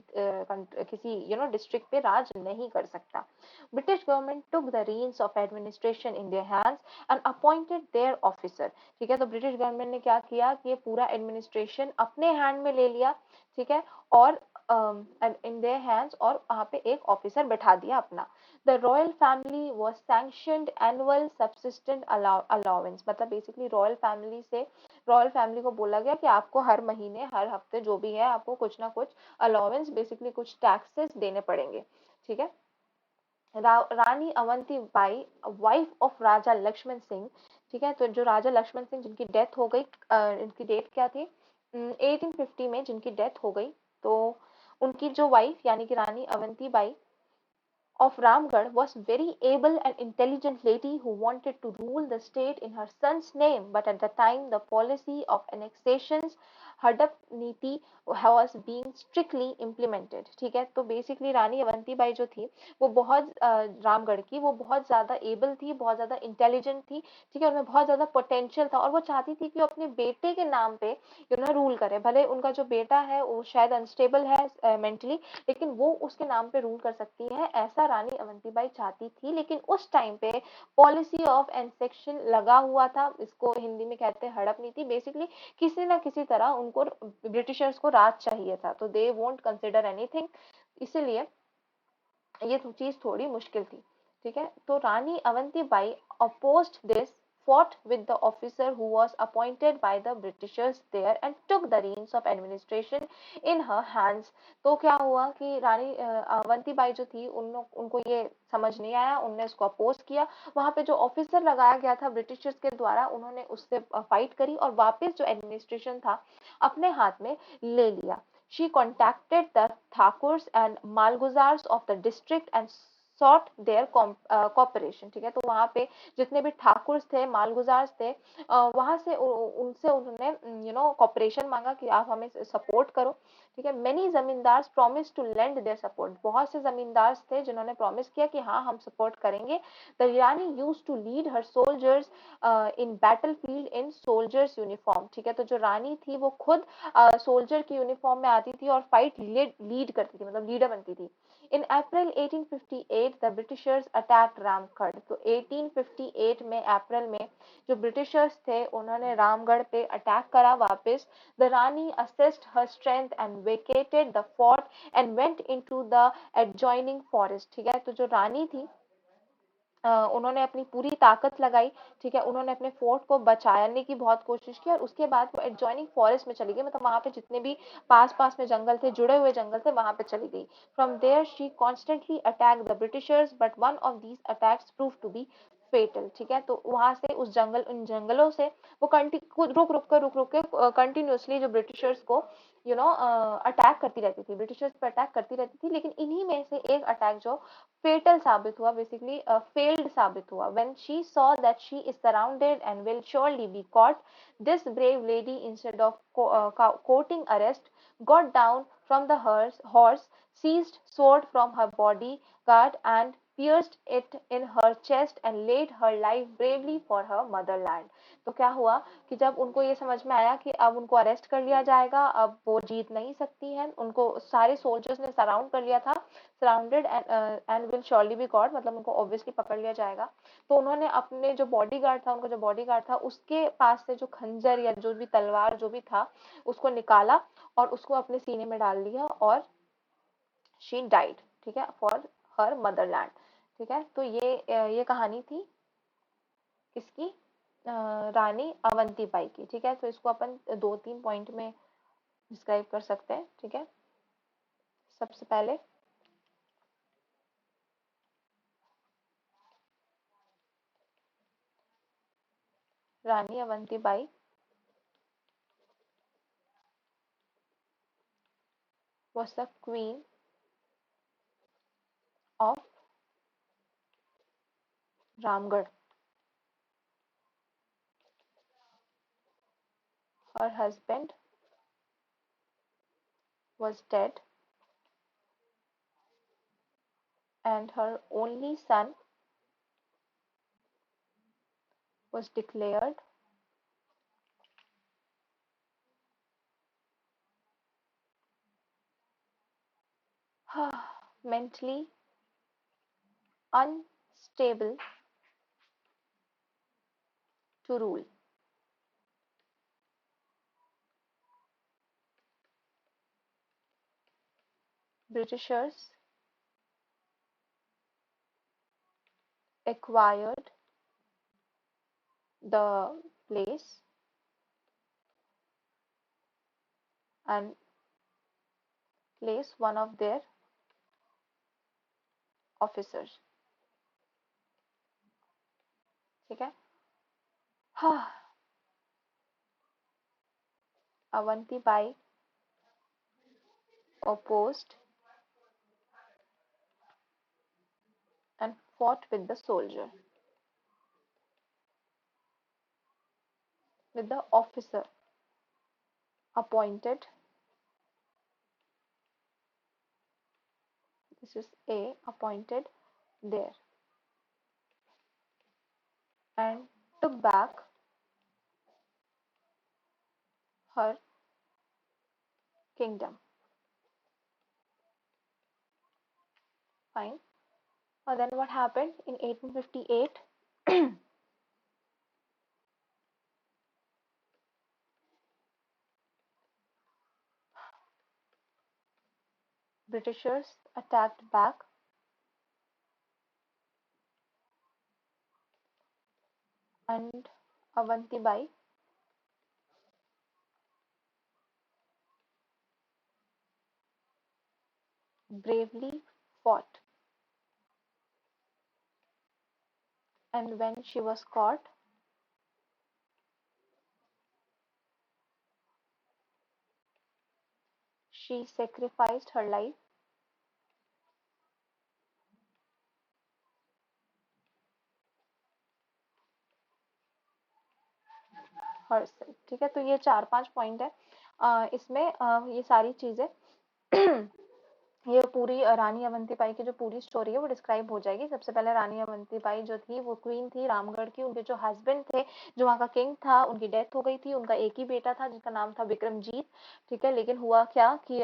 Speaker 1: डिस्ट्रिक्ट पे राज नहीं कर सकता. British government took the reins of administration in their hands and appointed their officer. ठीक है, तो ब्रिटिश गवर्नमेंट ने क्या किया कि ये पूरा एडमिनिस्ट्रेशन अपने हैंड में ले लिया. ठीक है, और इन देयर हैंड्स, और वहां पे एक ऑफिसर बैठा दिया अपना. The royal family was sanctioned annual subsistent allowance. मतलब बेसिकली रॉयल फैमिली को बोला गया कि आपको हर महीने हर हफ्ते जो भी है आपको कुछ ना कुछ अलाउंस, बेसिकली कुछ टैक्सेस देने पड़ेंगे. ठीक है, रानी Avanti by, wife of Raja Laxman Singh. ठीक है, तो जो राजा लक्ष्मण सिंह जिनकी डेथ हो गई, इनकी डेट क्या थी, 1850 में जिनकी डेथ हो गई, तो उनकी जो वाइफ यानी कि Rani Avanti Bai of Ramgarh was very able and intelligent lady who wanted to rule the state in her son's name, but at the time the policy of annexations हड़प नीति was being strictly implemented, ठीक है। तो basically रानी अवंतीबाई जो थी वो बहुत रामगढ़ की वो बहुत ज्यादा एबल थी, बहुत ज्यादा इंटेलिजेंट थी, ठीक है। उनमें बहुत ज्यादा पोटेंशियल था और वो चाहती थी कि वो अपने बेटे के नाम पे रूल करे। भले उनका जो बेटा है वो शायद अनस्टेबल है मेंटली, लेकिन वो उसके नाम पे रूल कर सकती है, ऐसा रानी अवंतीबाई चाहती थी। लेकिन उस टाइम पे पॉलिसी ऑफ एनसेक्शन लगा हुआ था, इसको हिंदी में कहते हैं हड़प नीति। बेसिकली किसी ना किसी तरह उनको ब्रिटिशर्स को राज चाहिए था, तो दे वोंट कंसिडर एनीथिंग, इसीलिए ये चीज थोड़ी मुश्किल थी, ठीक है। तो रानी Avantibai opposed this, fought with the officer who was appointed by the Britishers there and took the reins of administration in her hands। तो क्या हुआ कि रानी अवंतीबाई जो थी उनको ये समझ नहीं आया, उनने उसको अपोज किया। वहां पे जो ऑफिसर लगाया गया था ब्रिटिशर्स के द्वारा, उन्होंने उससे फाइट करी और वापस जो एडमिनिस्ट्रेशन था अपने हाथ में ले लिया। She contacted the Thakurs and Malguzars of the district and sought their cooperation, ठीक है। तो वहां पे जितने भी ठाकुर थे, मालगुजार्स थे, वहां से उनसे उन्होंने कॉपरेशन मांगा कि आप हमें सपोर्ट करो, ठीक है। Many zamindar promise to lend their support, बहुत से जमींदार थे जिन्होंने प्रॉमिस किया कि हाँ हम सपोर्ट करेंगे। The Rani used to lead her soldiers in battlefield in soldiers uniform, ठीक है। तो जो रानी थी वो खुद सोल्जर की यूनिफॉर्म में आती थी और फाइट लीड करती थी, मतलब लीडर बनती थी। इन अप्रैल 1858 द ब्रिटिशर्स अटैक्ड रामगढ़। तो 1858 में अप्रैल में जो ब्रिटिशर्स थे उन्होंने रामगढ़ पे अटैक करा वापस। The Rani assessed her strength and vacated the fort and went into the adjoining forest, ठीक है। तो जो रानी थी उन्होंने अपनी पूरी ताकत लगाई, ठीक है। उन्होंने अपने फोर्ट को बचाने की बहुत कोशिश की और उसके बाद वो एडजॉइनिंग फॉरेस्ट में चली गई, मतलब वहां पे जितने भी पास पास में जंगल थे, जुड़े हुए जंगल थे, वहां पे चली गई। From there she constantly attack the Britishers but one of these attacks prove to be fatal, ठीक है। तो वहां से उन जंगलों से वो रुक रुक के कंटिन्यूसली जो ब्रिटिशर्स को अटैक करती रहती थी, ब्रिटिशर्स पे अटैक करती रहती थी। लेकिन इन्हीं में से एक अटैक जो फेटल साबित हुआ, बेसिकली फेल्ड साबित हुआ। When she saw that she is surrounded and will surely be caught, this brave lady instead of courting arrest got down from the horse, seized sword from her body guard and pierced it in her chest and laid her life bravely for her motherland। तो क्या हुआ कि जब उनको ये समझ में आया कि अब उनको अरेस्ट कर लिया जाएगा, अब वो जीत नहीं सकती हैं, उनको सारे सोल्जर्स ने सराउंड कर लिया था, surrounded and will surely B got, मतलब उनको ऑब्वियसली पकड़ लिया जाएगा। तो उन्होंने अपने जो बॉडीगार्ड था, उनका जो बॉडीगार्ड था, उसके पास से जो खंजर या जो भी तलवार जो भी था उसको निकाला और उसको अपने सीने में डाल लिया और शी डाइड, ठीक है, फॉर हर मदरलैंड, ठीक है। तो ये कहानी थी किसकी, रानी अवंतीबाई की, ठीक है। तो इसको अपन 2-3 पॉइंट में डिस्क्राइब कर सकते हैं, ठीक है। सबसे पहले रानी Avantibai was the queen of Ramgarh. Her husband was dead and her only son was declared mentally unstable to rule. Britishers acquired the place and placed one of their officers, ठीक है। Avantibai opposed and fought with the soldier, with the officer, appointed, this is A, appointed there, and took back her kingdom. Fine. Then what happened in 1858? Britishers attacked back and Avanti Bai bravely fought, and when she was caught, she sacrificed her life herself. ठीक है, तो ये 4-5 point है। इसमें ये सारी चीजें ये पूरी रानी अवंतीबाई की जो पूरी स्टोरी है वो डिस्क्राइब हो जाएगी। सबसे पहले रानी अवंतीबाई जो थी वो क्वीन थी रामगढ़ की। उनके जो हस्बैंड थे, जो वहाँ का किंग था, उनकी डेथ हो गई थी। उनका एक ही बेटा था जिसका नाम था विक्रमजीत। ठीक है, लेकिन हुआ क्या कि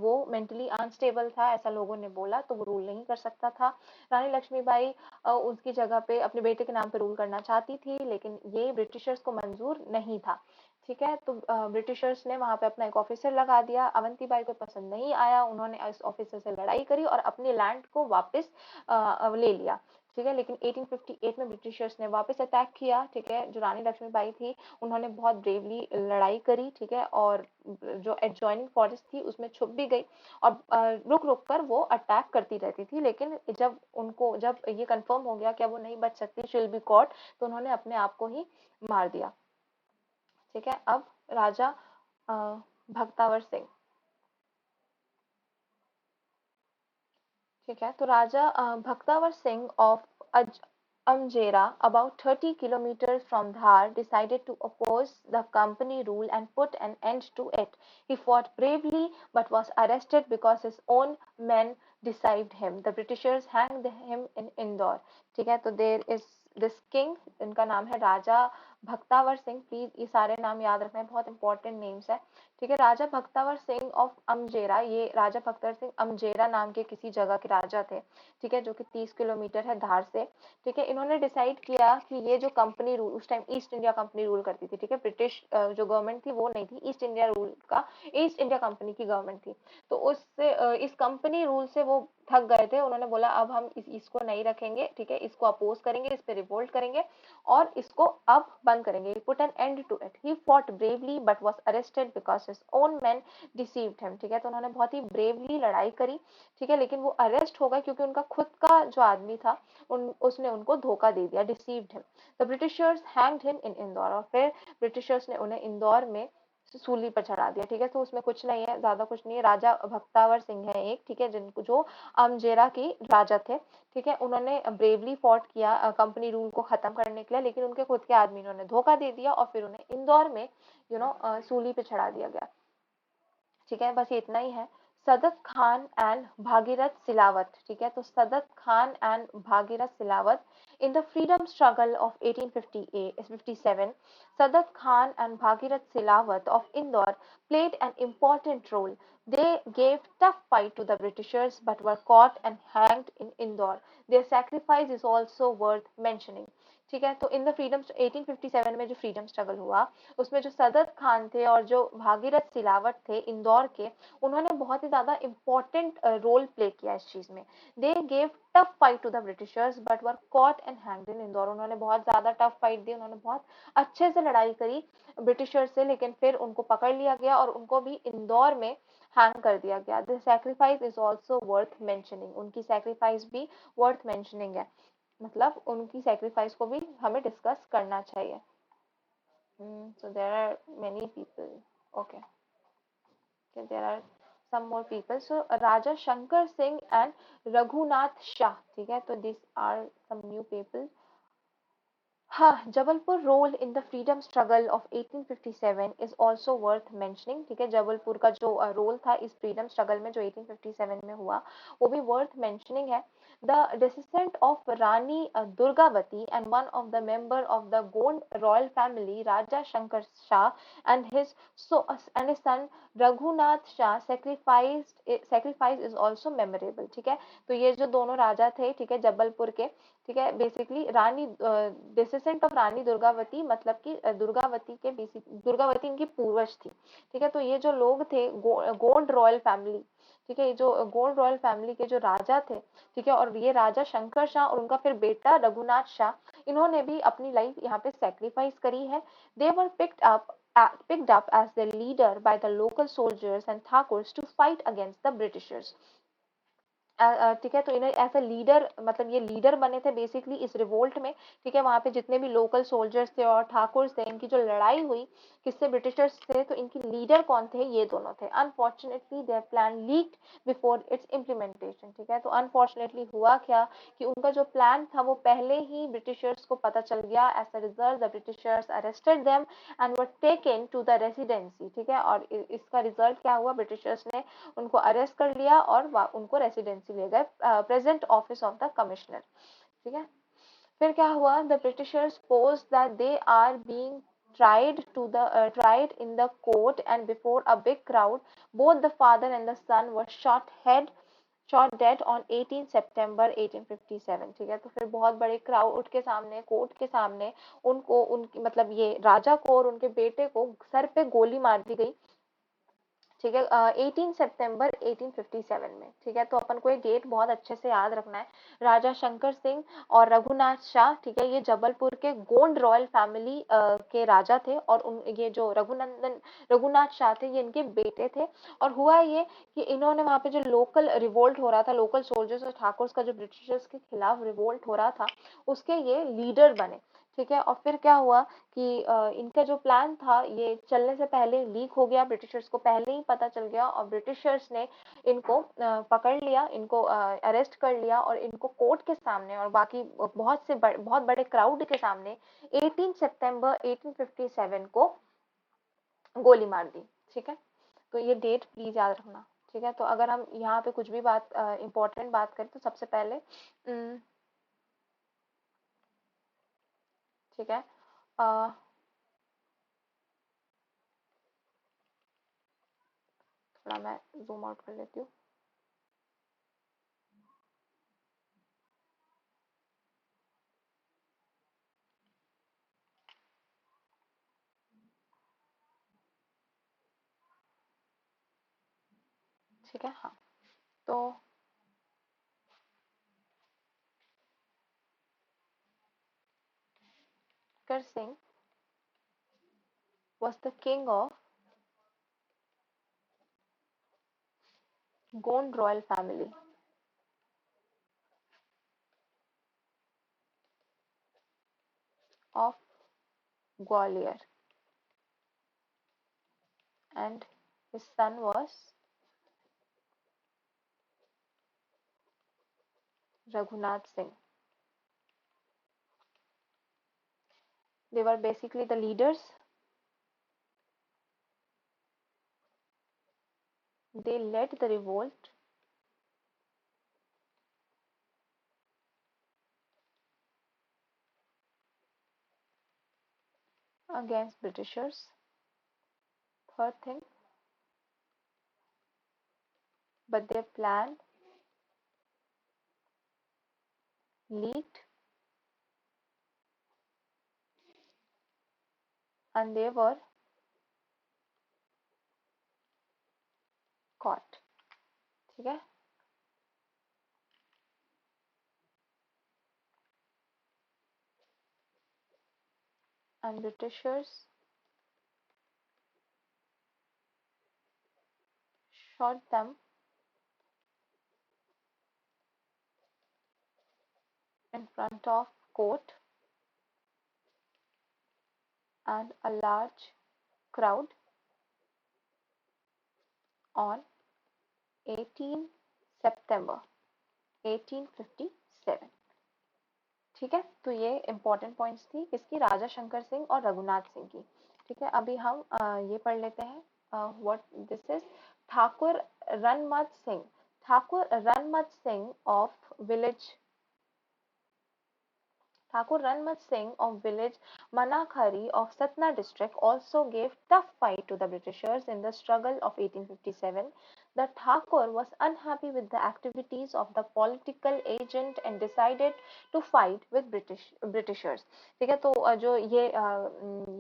Speaker 1: वो मेंटली अनस्टेबल था, ऐसा लोगों ने बोला, तो वो रूल नहीं कर सकता था। रानी लक्ष्मीबाई उसकी जगह पे अपने बेटे के नाम पे रूल करना चाहती थी, लेकिन ये ब्रिटिशर्स को मंजूर नहीं था। ठीक है, तो ब्रिटिशर्स ने वहां पे अपना एक ऑफिसर लगा दिया। अवंतीबाई को पसंद नहीं आया, उन्होंने इस ऑफिसर से लड़ाई करी और अपने लैंड को वापस ले लिया। ठीक है, लेकिन 1858 में ब्रिटिशर्स ने वापस अटैक किया। ठीक है, जो रानी लक्ष्मीबाई थी उन्होंने बहुत ब्रेवली लड़ाई करी। ठीक है, और जो एडजॉइनिंग फॉरेस्ट थी उसमें छुप भी गई और रुक रुक कर वो अटैक करती रहती थी। लेकिन जब ये कंफर्म हो गया कि अब वो नहीं बच सकती, शी विल बी कॉट, तो उन्होंने अपने आप को ही मार दिया। ठीक है, अब राजा भक्तावर सिंह। ठीक है, तो राजा Bhaktawar Singh of Amjera, about 30 kilometers from Dhar, decided to oppose the company rule and put an end to it. He fought bravely but was arrested because his own men deceived him. The Britishers hanged him in Indore. ठीक है, तो there is this king, इनका नाम है राजा Bhaktawar Singh. Please ये सारे नाम याद रखना है, बहुत इंपॉर्टेंट नेम्स है। ठीक है, राजा भक्तावर सिंह ऑफ अमजेरा, ये राजा भक्तावर सिंह अमजेरा नाम के किसी जगह के राजा थे। ठीक है, जो कि 30 किलोमीटर है धार से। ठीक है, इन्होंने डिसाइड किया कि ये जो कंपनी रूल, उस time east India company rule करती थी। ठीक है, ब्रिटिश जो गवर्नमेंट थी वो नहीं थी, ईस्ट इंडिया रूल का, ईस्ट इंडिया कंपनी की गवर्नमेंट थी। तो उससे इस कंपनी रूल से वो थक गए थे। उन्होंने बोला अब हम इसको नहीं रखेंगे। ठीक है, इसको अपोज करेंगे, इस पे रिवोल्ट करेंगे और इसको अब बंद करेंगे। Put an end to it. He fought bravely but was arrested because his own man deceived him. ठीक है, तो उन्होंने बहुत ही ब्रेवली लड़ाई करी। ठीक है, लेकिन वो अरेस्ट हो गए क्योंकि उनका खुद का जो आदमी था उसने उनको धोखा दे दिया, deceived him. The Britishers hanged him in Indore, और फिर ब्रिटिशर्स ने उन्हें इंदौर में सूली पर चढ़ा दिया। ठीक है, तो उसमें कुछ नहीं है, ज्यादा कुछ नहीं है। राजा भक्तावर सिंह है एक, ठीक है, जिनको जो अमजेरा के राजा थे। ठीक है, उन्होंने ब्रेवली फॉट किया कंपनी रूल को खत्म करने के लिए, लेकिन उनके खुद के आदमी ने उन्हें धोखा दे दिया और फिर उन्हें इंदौर में सूली पे चढ़ा दिया गया। ठीक है, बस ये इतना ही है। सदत खान एंड भागीरथ सिलावत। ठीक है, तो Saadat Khan and Bhagirath Silawat in the freedom struggle of 1857, Sadat Khan and Bhagirath Silawat of Indore played an important role. They gave tough fight to the Britishers but were caught and hanged in Indore. Their sacrifice is also worth mentioning. ठीक है, तो इन the freedom 1857 में जो freedom struggle हुआ उसमें जो सदत खान थे और जो भागीरथ सिलावट थे इंदौर के, उन्होंने बहुत ही ज्यादा इंपॉर्टेंट रोल प्ले किया इस चीज में। They gave tough fight to the Britishers but were caught and hanged in Indore. उन्होंने बहुत ज्यादा टफ फाइट दी, उन्होंने बहुत अच्छे से लड़ाई करी ब्रिटिशर से, लेकिन फिर उनको पकड़ लिया गया और उनको भी इंदौर में हैंग कर दिया गया। The sacrifice is also worth mentioning, उनकी सैक्रिफाइस भी वर्थ मेंशनिंग है, मतलब उनकी सैक्रिफाइस को भी हमें डिस्कस करना चाहिए। So there are many people. Okay. Okay, there are some more people. So Raja Shankar Singh and Raghunath Shah. ठीक है, तो these are some new people. हाँ, Jabalpur role in the freedom struggle of 1857 is also worth mentioning. ठीक है, जबलपुर का जो role था इस फ्रीडम स्ट्रगल में जो 1857 में हुआ, वो भी वर्थ मेंशनिंग है। The descendant of Rani Durgavati and one of the member of the Gond royal family Raja Shankar Shah and his son Raghunath Shah sacrifice is also memorable. ठीक है, तो ये जो दोनों राजा थे, ठीक है, जबलपुर के, ठीक है, basically Rani डिसेसेंट of Rani Durgavati, मतलब कि दुर्गावती के बेसिक दुर्गावती इनकी पूर्वज थी। ठीक है, तो ये जो लोग थे गोंड रॉयल फैमिली, ठीक है, ये जो गोंड रॉयल फैमिली के जो राजा थे, ठीक है, और ये राजा शंकर शाह और उनका फिर बेटा रघुनाथ शाह, इन्होंने भी अपनी लाइफ यहाँ पे सेक्रीफाइस करी है। दे वर picked up as the leader by the local soldiers and Thakurs to fight against the Britishers। ठीक है, तो इन्हें एज अ लीडर, मतलब ये लीडर बने थे बेसिकली इस रिवोल्ट में। ठीक है, वहां पे जितने भी लोकल सोल्जर्स थे और ठाकुर थे, इनकी जो लड़ाई हुई किससे, ब्रिटिशर्स से, तो इनकी लीडर कौन थे, ये दोनों थे। Unfortunately their plan leaked before it's implementation. ठीक है, तो अनफॉर्चुनेटली हुआ क्या कि उनका जो प्लान था वो पहले ही ब्रिटिशर्स को पता चल गया। As a result the Britishers arrested them and were taken to the residency. ठीक है, और इसका रिजल्ट क्या हुआ, ब्रिटिशर्स ने उनको अरेस्ट कर लिया और उनको रेसिडेंसी ले गए, present office of the commissioner. ठीक है, फिर क्या हुआ, the Britishers pose that they are being tried in the court and before a big crowd, both the father and the son were shot dead on 18 सितंबर 1857। ठीक है, तो फिर बहुत बड़े क्राउड के सामने, कोर्ट के सामने, उनको उनकी मतलब ये राजा को और उनके बेटे को सर पे गोली मार दी गई। ठीक है, 18 सितंबर 1857 में। ठीक है, तो अपन को ये डेट बहुत अच्छे से याद रखना है। राजा शंकर सिंह और रघुनाथ शाह, ठीक है, ये जबलपुर के गोंड रॉयल फैमिली के राजा थे, और उन ये जो रघुनाथ शाह थे, ये इनके बेटे थे। और हुआ ये कि इन्होंने वहां पे जो लोकल रिवोल्ट हो रहा था, लोकल सोल्जर्स और ठाकुर का जो ब्रिटिशर्स के खिलाफ रिवोल्ट हो रहा था, उसके ये लीडर बने। ठीक है, और फिर क्या हुआ कि इनका जो प्लान था ये चलने से पहले लीक हो गया, ब्रिटिशर्स को पहले ही पता चल गया, और ब्रिटिशर्स ने इनको पकड़ लिया, इनको अरेस्ट कर लिया, और इनको कोर्ट के सामने और बाकी बहुत बड़े क्राउड के सामने 18 सितंबर 1857 को गोली मार दी। ठीक है, तो ये डेट प्लीज याद रखना। ठीक है, तो अगर हम यहाँ पे कुछ भी बात इम्पोर्टेंट बात करें तो सबसे पहले ठीक है, थोड़ा मैं जूम आउट कर लेती हूँ। ठीक है, हाँ, तो कर Singh was the king of Gond royal family of Gwalior, and his son was Raghunath Singh. They were basically the leaders. They led the revolt against Britishers. Third thing, but their plan leaked and they were caught। ठीक है, and Britishers shot them in front of court and a large crowd on 18 September 1857। ठीक है, तो ये important points थी किसकी, राजा शंकर सिंह और रघुनाथ सिंह की। ठीक है, अभी हम ये पढ़ लेते हैं what this is. Thakur Ranmat Singh, Thakur Ranmat Singh of village, Thakur Ranmat Singh of village Manakhari of Satna district also gave tough fight to the Britishers in the struggle of 1857. The Thakur was unhappy with the activities of the political agent and decided to fight with Britishers. ठीक है, तो ये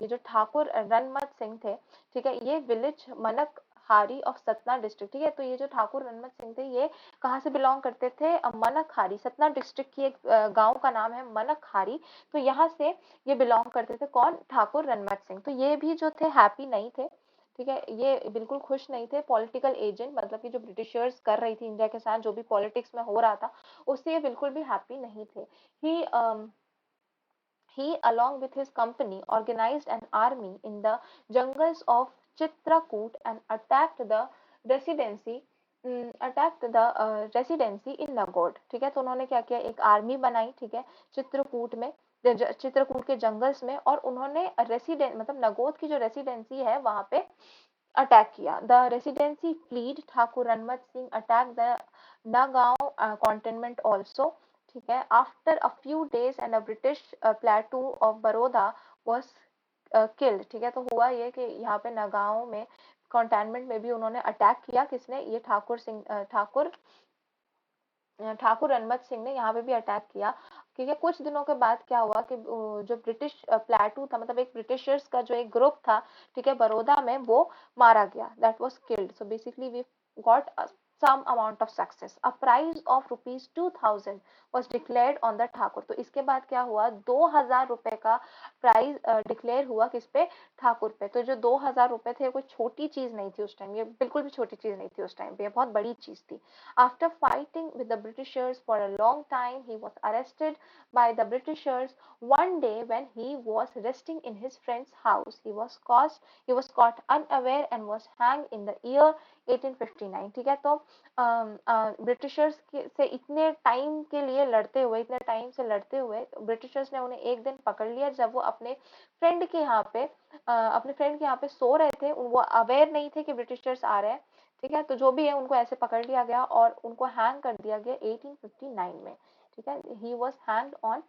Speaker 1: जो ठाकुर रणमत सिंह थे, ठीक है, ये village मनक हारी ऑफ सतना डिस्ट्रिक्ट, ठीक है, तो ये जो ठाकुर रणमत सिंह थे ये कहाँ से बिलोंग करते थे, मनकहारी, सतना डिस्ट्रिक्ट की एक गांव का नाम है मनकहारी, तो यहाँ से ये बिलोंग करते थे, कौन, ठाकुर रणमत सिंह। तो ये भी जो थे हैप्पी नहीं थे, ठीक है, ये बिल्कुल खुश नहीं थे, पॉलिटिकल एजेंट मतलब कि जो ब्रिटिशर्स कर रही थी इंडिया के साथ जो भी पॉलिटिक्स में हो रहा था उससे ये बिल्कुल भी हैप्पी नहीं थे। He, along with his company, organized an army in the jungles of Chitrakoot and attacked the residency in Nagaur। ठीक है, तो उन्होंने क्या किया, एक आर्मी बनाई, ठीक है, चित्रकूट में, चित्रकूट के जंगल्स में, और उन्होंने रेसिडेंट मतलब नगोद की जो रेसिडेंसी है वहां पे अटैक किया। The residency fled, Thakur Ranmat Singh attack the Nagaon cantonment also. ठीक है, after a few days and a British प्लेटू of Baroda was killed. ठीक है, तो हुआ ये कि यहाँ पे नगांव में कंटेनमेंट में भी उन्होंने अटैक किया, किसने, ये ठाकुर रणमत सिंह ने यहाँ पे भी अटैक किया। ठीक है, कुछ दिनों के बाद क्या हुआ कि जो ब्रिटिश प्लेटू था, मतलब एक ब्रिटिशर्स का जो एक ग्रुप था, ठीक है, बड़ौदा में, वो मारा गया, that was killed. So basically we got some amount of success. A prize of rupees 2000 was declared on the Thakur. तो इसके बाद क्या हुआ, 2000 रुपए का प्राइज डिक्लेयर हुआ किस पे, ठाकुर पे। तो जो 2000 रुपए थे कोई छोटी चीज नहीं थी उस टाइम, ये बिल्कुल भी छोटी चीज नहीं थी उस टाइम पे, ये बहुत बड़ी चीज थी। After fighting with the Britishers for a long time, he was arrested by the Britishers. One day when he was resting in his friend's house, he was caught unaware and was hanged in the year 1859। ठीक है, तो Britishers से इतने time से लड़ते हुए Britishers ने उन्हें एक दिन पकड़ लिया जब वो अपने फ्रेंड के यहाँ पे सो रहे थे, वो अवेयर नहीं थे कि ब्रिटिशर्स आ रहे हैं। ठीक है, तो जो भी है उनको ऐसे पकड़ लिया गया और उनको हैंग कर दिया गया 1859 में। ठीक है, he was hanged on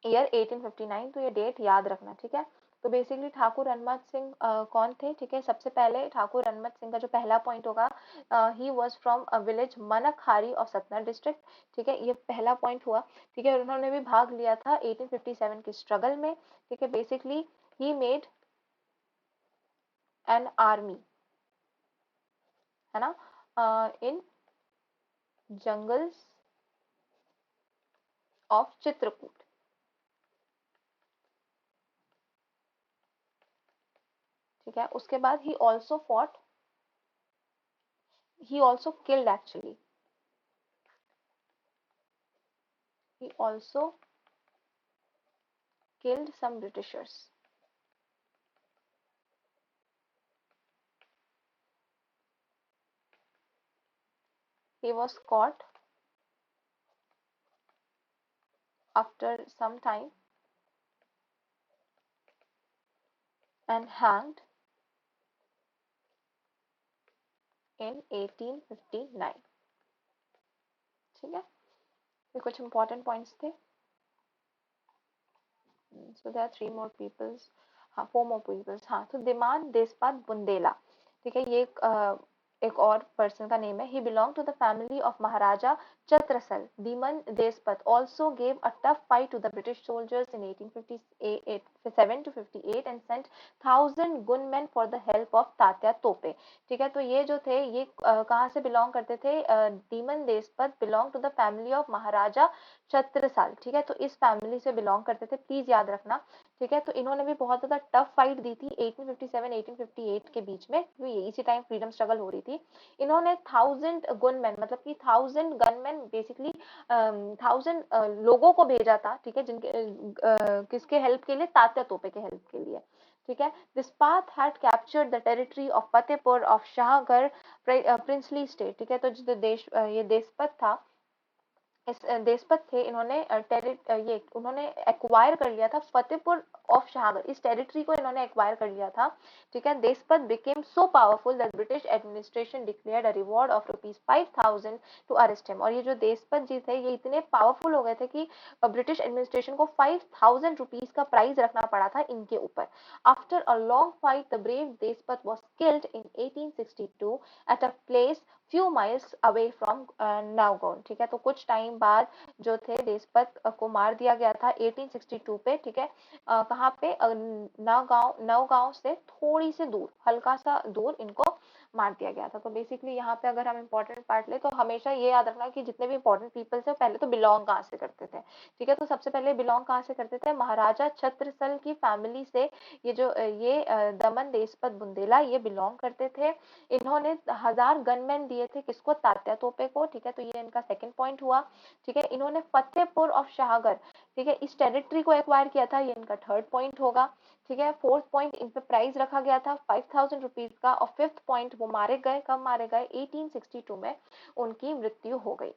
Speaker 1: year 1859, तो ये डेट याद रखना। ठीक है, तो बेसिकली ठाकुर रणमत सिंह कौन थे, ठीक है, सबसे पहले ठाकुर रणमत सिंह का जो पहला पॉइंट होगा, he was from a village Mankahari of Satna district. ठीक है, ये पहला पॉइंट हुआ। ठीक है, उन्होंने भी भाग लिया था 1857 की स्ट्रगल में। ठीक है, basically he made an army, है ना, इन जंगल्स ऑफ चित्रकूट। ठीक है, उसके बाद he also killed actually he also killed some Britishers। He was caught after some time and hanged in 1859। ठीक है, ये कुछ important points थे। So there are three more peoples, हाँ, four more peoples। हाँ, तो दिमान देशपाल बुंदेला, ठीक है, ये एक और पर्सन का नेम है। He belonged to the family of Maharaja Chhatrasal। Diman Deshpat also gave a tough fight to the British soldiers in 1857 to 58 and sent 1000 gunmen for the help of Tatya Tope. ठीक है, तो ये जो थे ये कहाँ से बिलोंग करते थे, Diwan Deshpat belong to the family of Maharaja Chhatrasal. ठीक है, तो इस फैमिली से बिलोंग करते थे, प्लीज याद रखना। ठीक है, तो इन्होंने भी बहुत ज्यादा टफ फाइट दी थी 1857 1858 के बीच में, क्योंकि इसी टाइम फ्रीडम स्ट्रगल हो रही थी। इन्होंने 1000 गनमैन मतलब कि 1000 गनमैन बेसिकली 1000 लोगों को भेजा था। ठीक है, जिनके किसके हेल्प के लिए, तात्या तोपे के हेल्प के लिए। ठीक है, Deshpat had captured the territory of Fatehpur of Shahgarh princely state. ठीक है, तो जो देश ये देशपत था इस देशपत थे, इन्होंने ये उन्होंने एक्वायर कर लिया था फतेहपुर ऑफ शाहगढ़, इस टेरिटरी को इन्होंने एक्वायर कर लिया था। ठीक है, Deshpat became so powerful that British administration declared a reward of ₹5,000 to arrest him. और ये जो देशपत जी थे ये इतने पावरफुल हो गए थे कि ब्रिटिश एडमिनिस्ट्रेशन को ₹5,000 का प्राइज रखना पड़ा था इनके ऊपर। After a long fight the brave Deshpat was killed in 1862 at a place few miles away from Nowgong. ठीक है, तो कुछ टाइम बाद जो थे देशपत को मार दिया गया था 1862 पे। ठीक है, कहाँ पे, नौगांव, नौगांव से थोड़ी सी दूर, हल्का सा दूर इनको मार दिया गया था। तो बेसिकली यहाँ पे अगर हम इम्पोर्टेंट पार्ट ले तो हमेशा ये याद रखना कि जितने भी इंपॉर्टेंट पीपल्स है पहले तो बिलोंग कहाँ से करते थे। ठीक है, तो सबसे पहले बिलोंग कहाँ से करते थे, महाराजा छत्रसल की फैमिली से ये जो दमन देशपत बुंदेला ये बिलोंग करते थे। इन्होंने 1000 गनमैन दिए थे किसको, तात्या तोपे को। ठीक है, तो ये इनका सेकंड पॉइंट हुआ। ठीक है, इन्होंने फतेहपुर ऑफ शाहगढ़, ठीक है, इस टेरिटरी को एक्वायर किया था, ये इनका थर्ड पॉइंट होगा। ठीक है, फोर्थ पॉइंट, इन पे प्राइज रखा गया था ₹5,000 का। और फिफ्थ पॉइंट, वो मारे गए, कब मारे गए, 1862 में उनकी मृत्यु हो गई।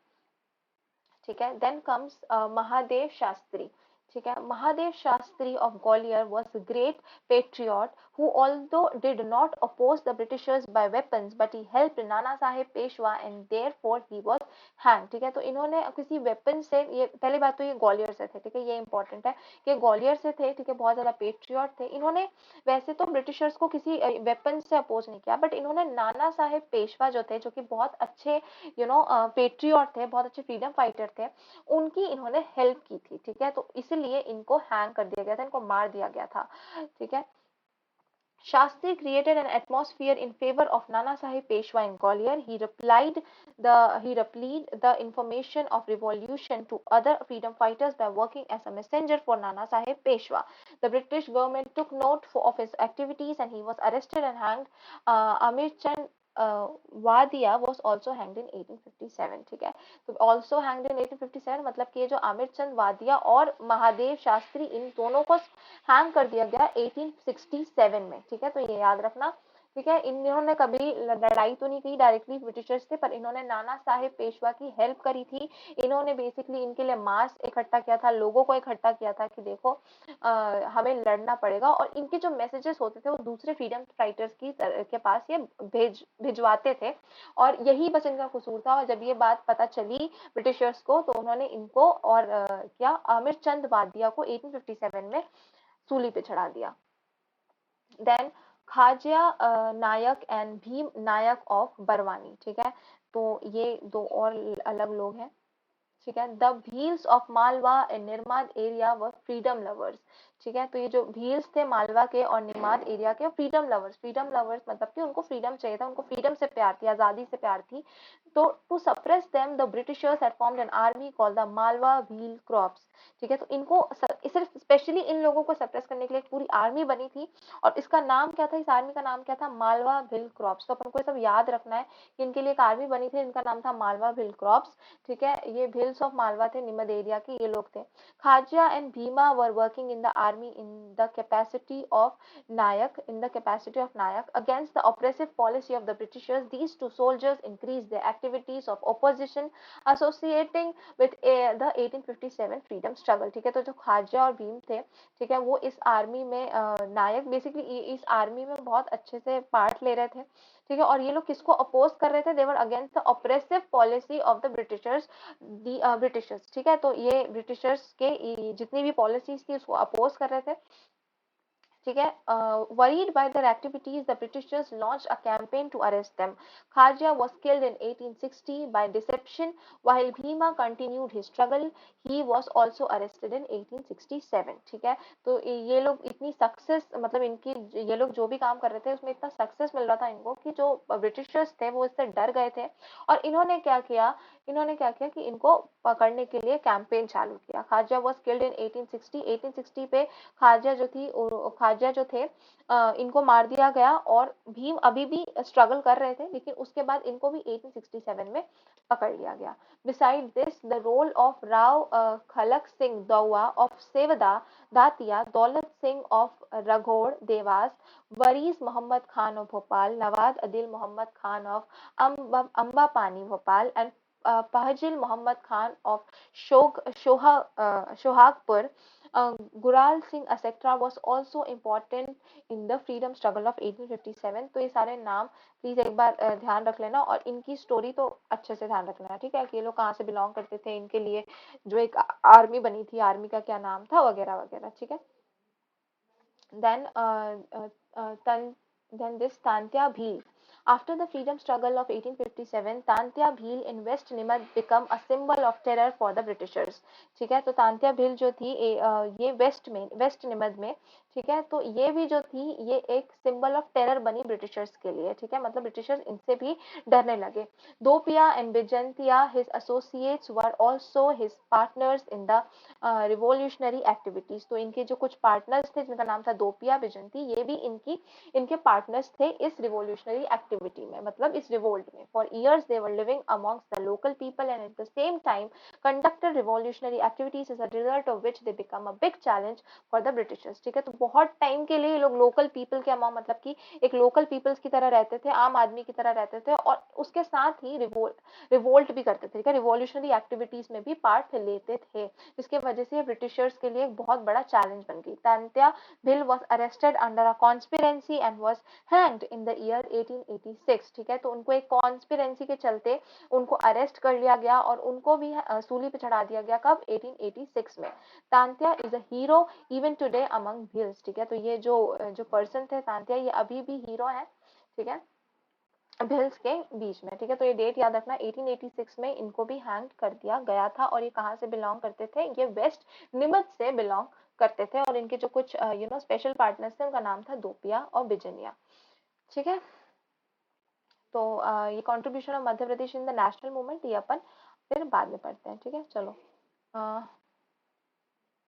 Speaker 1: ठीक है, देन कम्स महादेव शास्त्री। ठीक है, Mahadev Shastri of Gwalior was a great patriot who although did not oppose the Britishers by weapons but he helped Nana Saheb Peshwa and therefore he was hanged। ठीक है, तो इन्होंने किसी वेपन से, ये पहली बात तो ये ग्वालियर से थे। ठीक है, ये इंपॉर्टेंट है कि ग्वालियर से थे। ठीक है, बहुत ज्यादा पेट्रियट थे इन्होंने। वैसे तो ब्रिटिशर्स को किसी वेपन से अपोज नहीं किया, बट इन्होंने नाना साहेब पेशवा जो थे, जो कि बहुत अच्छे पेट्रियट थे, बहुत अच्छे फ्रीडम फाइटर थे, उनकी इन्होंने हेल्प की थी। ठीक है, तो इसीलिए इनको हैंग कर दिया गया था, इनको मार दिया गया था। ठीक है, Shastri created an atmosphere in favor of Nana Sahib Peshwa in Gwalior. He replied the information of revolution to other freedom fighters by working as a messenger for Nana Sahib Peshwa. The British government took note of his activities and he was arrested and hanged. Amir Chand Wadia was also hanged in 1857। ठीक है, तो also hanged in 1857 मतलब कि ये जो आमिर चंद वादिया और महादेव शास्त्री, इन दोनों को हैंग कर दिया गया 1867 में। ठीक है, तो ये याद रखना। ठीक है, इन्होंने कभी लड़ाई तो नहीं की डायरेक्टली ब्रिटिशर्स से, पर इन्होंने नाना साहेब पेशवा की हेल्प करी थी। इन्होंने बेसिकली इनके लिए मास इकट्ठा किया था, लोगों को इकट्ठा किया था कि देखो हमें लड़ना पड़ेगा। और इनके जो मैसेजेस होते थे वो दूसरे फ्रीडम फाइटर्स के पास ये भिजवाते थे। और यही बस इनका कसूर था। और जब ये बात पता चली ब्रिटिशर्स को तो उन्होंने इनको और क्या, आमिर चंद वादिया को 1857 में सूली पे चढ़ा दिया। Then Khajia Nayak and Bhim Nayak of Barwani. ठीक है, तो ये दो और अलग लोग हैं। ठीक है, the Bhils of Malwa and Nimar area were freedom lovers. ठीक है, तो ये जो भील्स थे मालवा के और निमाद एरिया के, फ्रीडम लवर्स, फ्रीडम लवर्स मतलब कि उनको फ्रीडम चाहिए था, उनको फ्रीडम से प्यार थी, आजादी से प्यार थी। तो to suppress them the Britishers had formed an army called the Malwa wheel crops. ठीक है, तो इनको सिर्फ स्पेशली इन लोगों को सप्रेस करने के लिए एक पूरी आर्मी बनी थी। और इसका नाम क्या था, इस आर्मी का नाम क्या था, मालवा व्हील क्रॉप्स। तो अपन को ये सब याद रखना है कि इनके लिए एक आर्मी बनी थी, इनका नाम था मालवा व्हील क्रॉप्स। ठीक है, ये भील्स ऑफ मालवा थे, निमद एरिया के ये लोग थे। Khajia and Bhima were working in the army in the capacity of Nayak against the oppressive policy of the Britishers. These two soldiers increased their activities of opposition associating with the 1857 freedom struggle। ठीक है, तो जो खाजिया और भीम थे, ठीक है, वो इस आर्मी में नायक बेसिकली इस आर्मी में बहुत अच्छे से पार्ट ले रहे थे। ठीक है, और ये लोग किसको अपोज कर रहे थे, they were against the oppressive policy of the Britishers. ठीक है, तो ये ब्रिटिशर्स के जितनी भी पॉलिसीज थी उसको अपोज कर रहे थे। ठीक है, worried by their activities the Britishers launched a campaign to arrest them. Kharja was killed in 1860 by deception while Bhima continued his struggle. He was also arrested in 1867। ठीक है, तो ये लोग इतनी सक्सेस, मतलब इनकी ये लोग जो भी काम कर रहे थे उसमें इतना सक्सेस मिल रहा था इनको कि जो ब्रिटिशर्स थे वो इससे डर गए थे। और इन्होंने क्या किया कि इनको पकड़ने के लिए कैंपेन चालू किया। खाजा वॉज किल्ड इन 1860। 1860 पे खाजा जो थे इनको मार दिया गया। और भीम अभी भी स्ट्रगल कर रहे थे, लेकिन उसके बाद इनको भी 1867 में पकड़ लिया गया। Beside this the role of Rao Khalak Singh Daua of Sewda Datia, Daulat Singh of Raghogarh Dewas, Waris Mohammad Khan of Bhopal, Nawab Adil Mohammad Khan of Ambapani Bhopal, and Pahajil Muhammad Khan of Shohagpur, Gural Singh etc. was also important in the freedom struggle of 1857. तो ये सारे नाम प्लीज एक बार ध्यान रख लेना, और इनकी स्टोरी तो अच्छे से ध्यान रख लेना, ठीक है, कि ये लोग कहाँ से बिलोंग करते थे, इनके लिए जो एक आर्मी बनी थी, आर्मी का क्या नाम था, वगैरह वगैरह, ठीक है। Then, then this Tantya Bhil. After the freedom struggle of 1857, Tantya Bhil in West Nimad become a symbol of terror for the Britishers. ठीक है, तो तांत्या भील जो थी ये वेस्ट निमद में, ठीक है, तो ये भी जो थी ये एक सिंबल ऑफ टेरर बनी ब्रिटिशर्स के लिए, ठीक है, मतलब ब्रिटिशर्स इनसे भी डरने लगे। Dopiya and Bijantiya his associates were also his partners in the revolutionary activities. तो इनके जो कुछ पार्टनर्स थे जिनका नाम था दोपिया बिजंती, ये भी इनके पार्टनर्स थे इस रिवॉल्यूशनरी एक्टिविटी में, मतलब इस रिवोल्ट में। For years they were living amongst the local people and at the same time conducted revolutionary activities as a result of which they become a big challenge for the Britishers. ठीक है, तो बहुत time के लिए ये लोग local people के among, मतलब कि एक लोकल पीपल्स की तरह रहते थे, आम आदमी की तरह रहते थे, और उसके साथ ही रिवोल्ट भी करते थे, ठीक है, रिवॉल्यूशनरी एक्टिविटीज में भी पार्ट लेते थे, जिसके वजह से ब्रिटिशर्स के लिए एक बहुत बड़ा चैलेंज बन गई। Tantya Bhil was arrested under a conspiracy and was hanged in the year 1886। ठीक है, तो उनको एक कॉन्स्पिरेंसी के चलते उनको अरेस्ट कर लिया गया और उनको भी सूली पे चढ़ा दिया गया। कब? 1886 में। Tantya is a hero even today among Bhils. ठीक है, तो ये जो जो पर्सन थे तांत्या, ये अभी भी हीरो है, ठीक है, भिल्स के बीच में। ठीक है, तो ये डेट याद रखना, 1886 में इनको भी हैंग कर दिया गया था। और ये कहाँ से बिलोंग करते थे? ये वेस्ट निमद से बिलोंग करते थे, और इनके जो कुछ स्पेशल पार्टनर्स थे उनका नाम था दोपिया और बिजनिया। ठीक है, तो ये contribution of Madhya Pradesh in the national movement ये अपन फिर बाद में पढ़ते हैं। ठीक है, चलो।